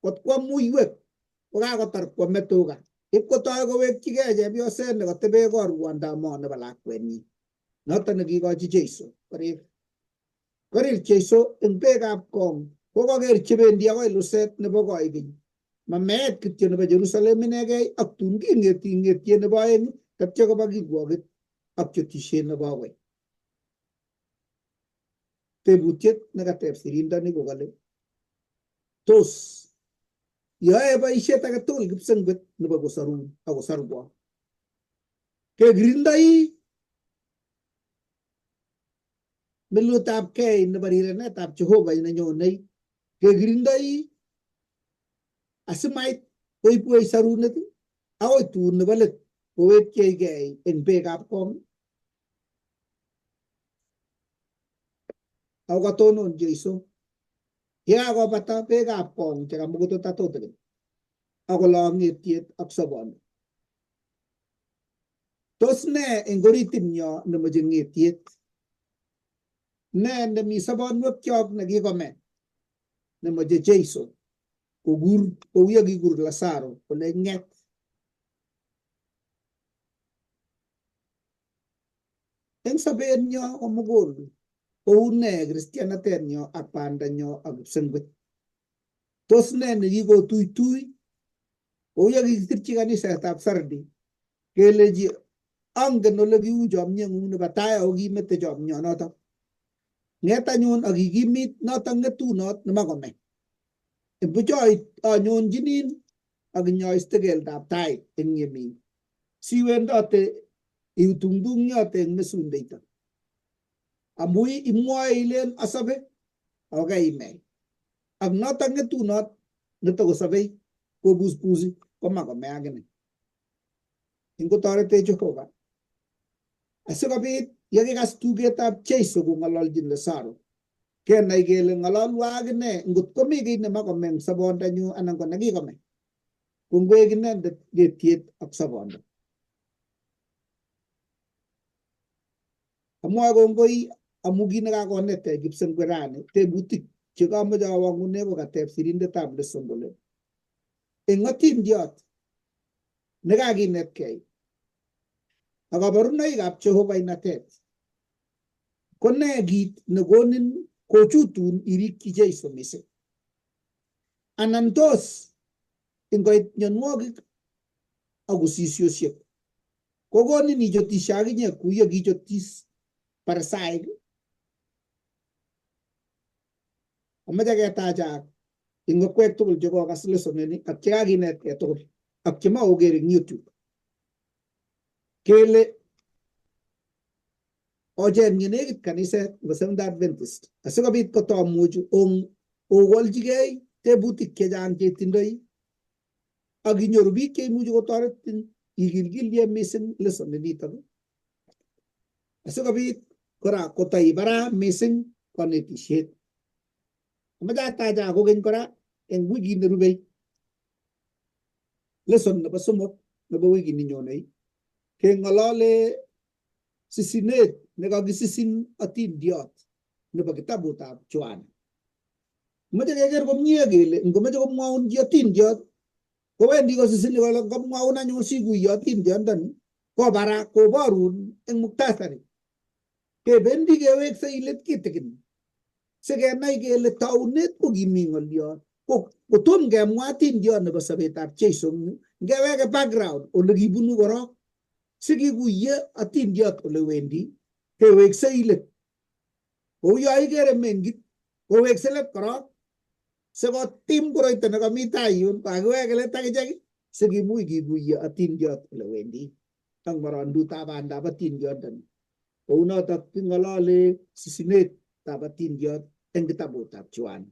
kot kwam muiwek kokakotar kwame tuga ipkotoi kowekchigei chepyoset nekatebe kor ruondamo nebo lakwenyi. Noto nekikochi Jeiso korir Jeiso eng beekab kong kokaker chebendi akoi luset nebo koigeny, mameet kityo nebo Jerusalem inegei ak tun king'etie nebo oeng tatyo koba kirwokit ak chotisiet nebo agoi. Tebutiet nekateb sirindoni ko kole tos yoe boisiet age tugul kipsengwet nebo kosarun ak kosarwo kekirindoi milutab kei nebo rirenetab Jehova nenyonei, kekirindoi asimait koibwech sarunet akoi tun nebo let kowekchigei eng beekab kong. Ako katonon Jeiso yekakobata beekab kong chekamukututa tutikin akolong ng'etiet ak sobonwek. Tos ne eng oritinyo nemoche ng'etiet? Ne nemi sobonwekyok nekikome nemoche Jeiso kokur kou yekikur Lazaro kole ng'et? Eng sobenyo komugul kou ne kristianatenyo ak bandanyo ak kipsengwet? Tos ne nekikotuitui kou yekikisirchi kanisetab Sardi kelechi angen ole kiu chomyeng'ung nebo tai ako kimete chomyonoto. Ng'et anyun ak ikimit noto ng'etunot nemakome. Buch anyonjinin ak inyoiste keldab tai eng yemi siwendote iutungtung'yote eng mesundeito. Amu imwoe ilen asobe ako kaimei. Ak noto ng'etunot netokosobei kobusbusi komakome akine. Ingotoretech Jehova asikobit yekikas tugetab Jeiso kong'ololchin Lazaro kenai kele ng'ololwo akine ngot komi kiy nemakome eng sobondanyu anan ko nekikome kongwek inendet ng'etiet ak sobondo. Amwoe kongoi amu kit nekakonetech kipsengwet rani tebutik chekamoche awang'une kokateb sirindetab Lesson kole eng atindiot nekakinetkei ak kabarunoikab Jehova inatet ko ne kit nekonin kochutun irikyi Jeiso mising? Anan tos ingoit mionwogik ak usisiosiek kokonin ichotishe akinye kou yekichotis Parisaik? Amache ketachak eng okwek tugul chekokas lesonini ak chekakinetkei tugul ak chemakoker eng YouTube kele ocheng yenekit kaniset nebo Seventh Adventist asikobit kotomuch owolchigei tebutik chechang chetindoi ak inyoru biik cheimuchi kotoretin ikilgilye mising lesoninitok asikobit kora kotaibara mising konetisiet. Amache atacha kokeny kora eng wikit nerubei lesson nebo somok nebo wikit nenyonei keng'olole sisinet nekakisisin atindiot nebo kitabutab Joana. Moche keker komie kele ngomoche komwaun chi atindiot kowendi kosisini kole komwaun anyun sikuiyo atindiondoni kobara koborun eng muktasari. Kebendi keweksei let kitikin sikenai kele taunet ko kimi ng'oliot kotom kemwa atindiot nebo sobetab Jeiso ngeweke background ole kibunu korok sikikuye atindiot ole wendi keweksei let kou yo ikere mengit kowekse let korok sikotim koroito nekami tai yun kakiweke let akichek sikimuch kikuyo atindiot ole wendi ak marandutab bandab atindionde kou notok king'olole sisinetab atindiot eng kitabutab Johana.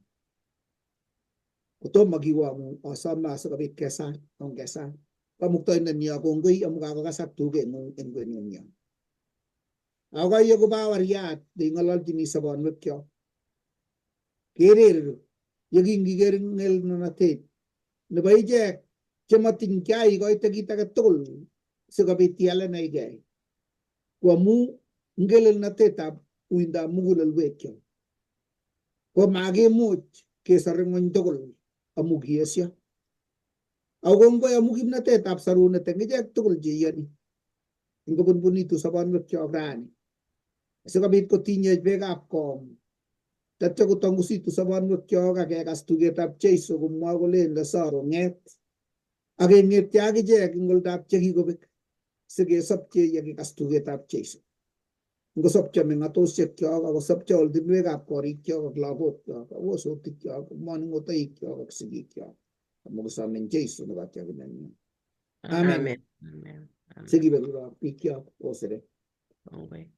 Kotomo kiwong'u asome asikobit kesat ongesat kamuktoindenyo kongoi amu kakokasak tugeng'ung eng kwenunyo. Akoye ko bawariat neing'ololchini sobonwekyok. Kerer yekingiker ng'elnotet nebo ichek chematiny kiai koite kit age tugul sikobit ialenaigei. Ko amu ngelelnotetab uindab mugulelwekyok ko makimuch kesor ng'ony tugul amu kiesyo. Ako kongoi amu kimnatetab sorunet eng ichek tugul cheiyoni ngobunbunitu sobonwekyok rani sikobit kotinyech bekab kong tatya kotangusitu sobonwekyok akekas tugetab Jeiso komwa kolen Lazaro ng'et akeng'etyo akichek eng oldab chekikobek sikesopche yekikas tugetab Jeiso. Ngosopcho meng'atosiekyok akosopcho oltinwekab korikyok ak lagokyok ak osotikyok ak moning'otoikyok ak sigikyok amu kisomen Jeiso nebo tyoginenyo. Amen. Amen. Sikibe bikyok osere. Kongoi.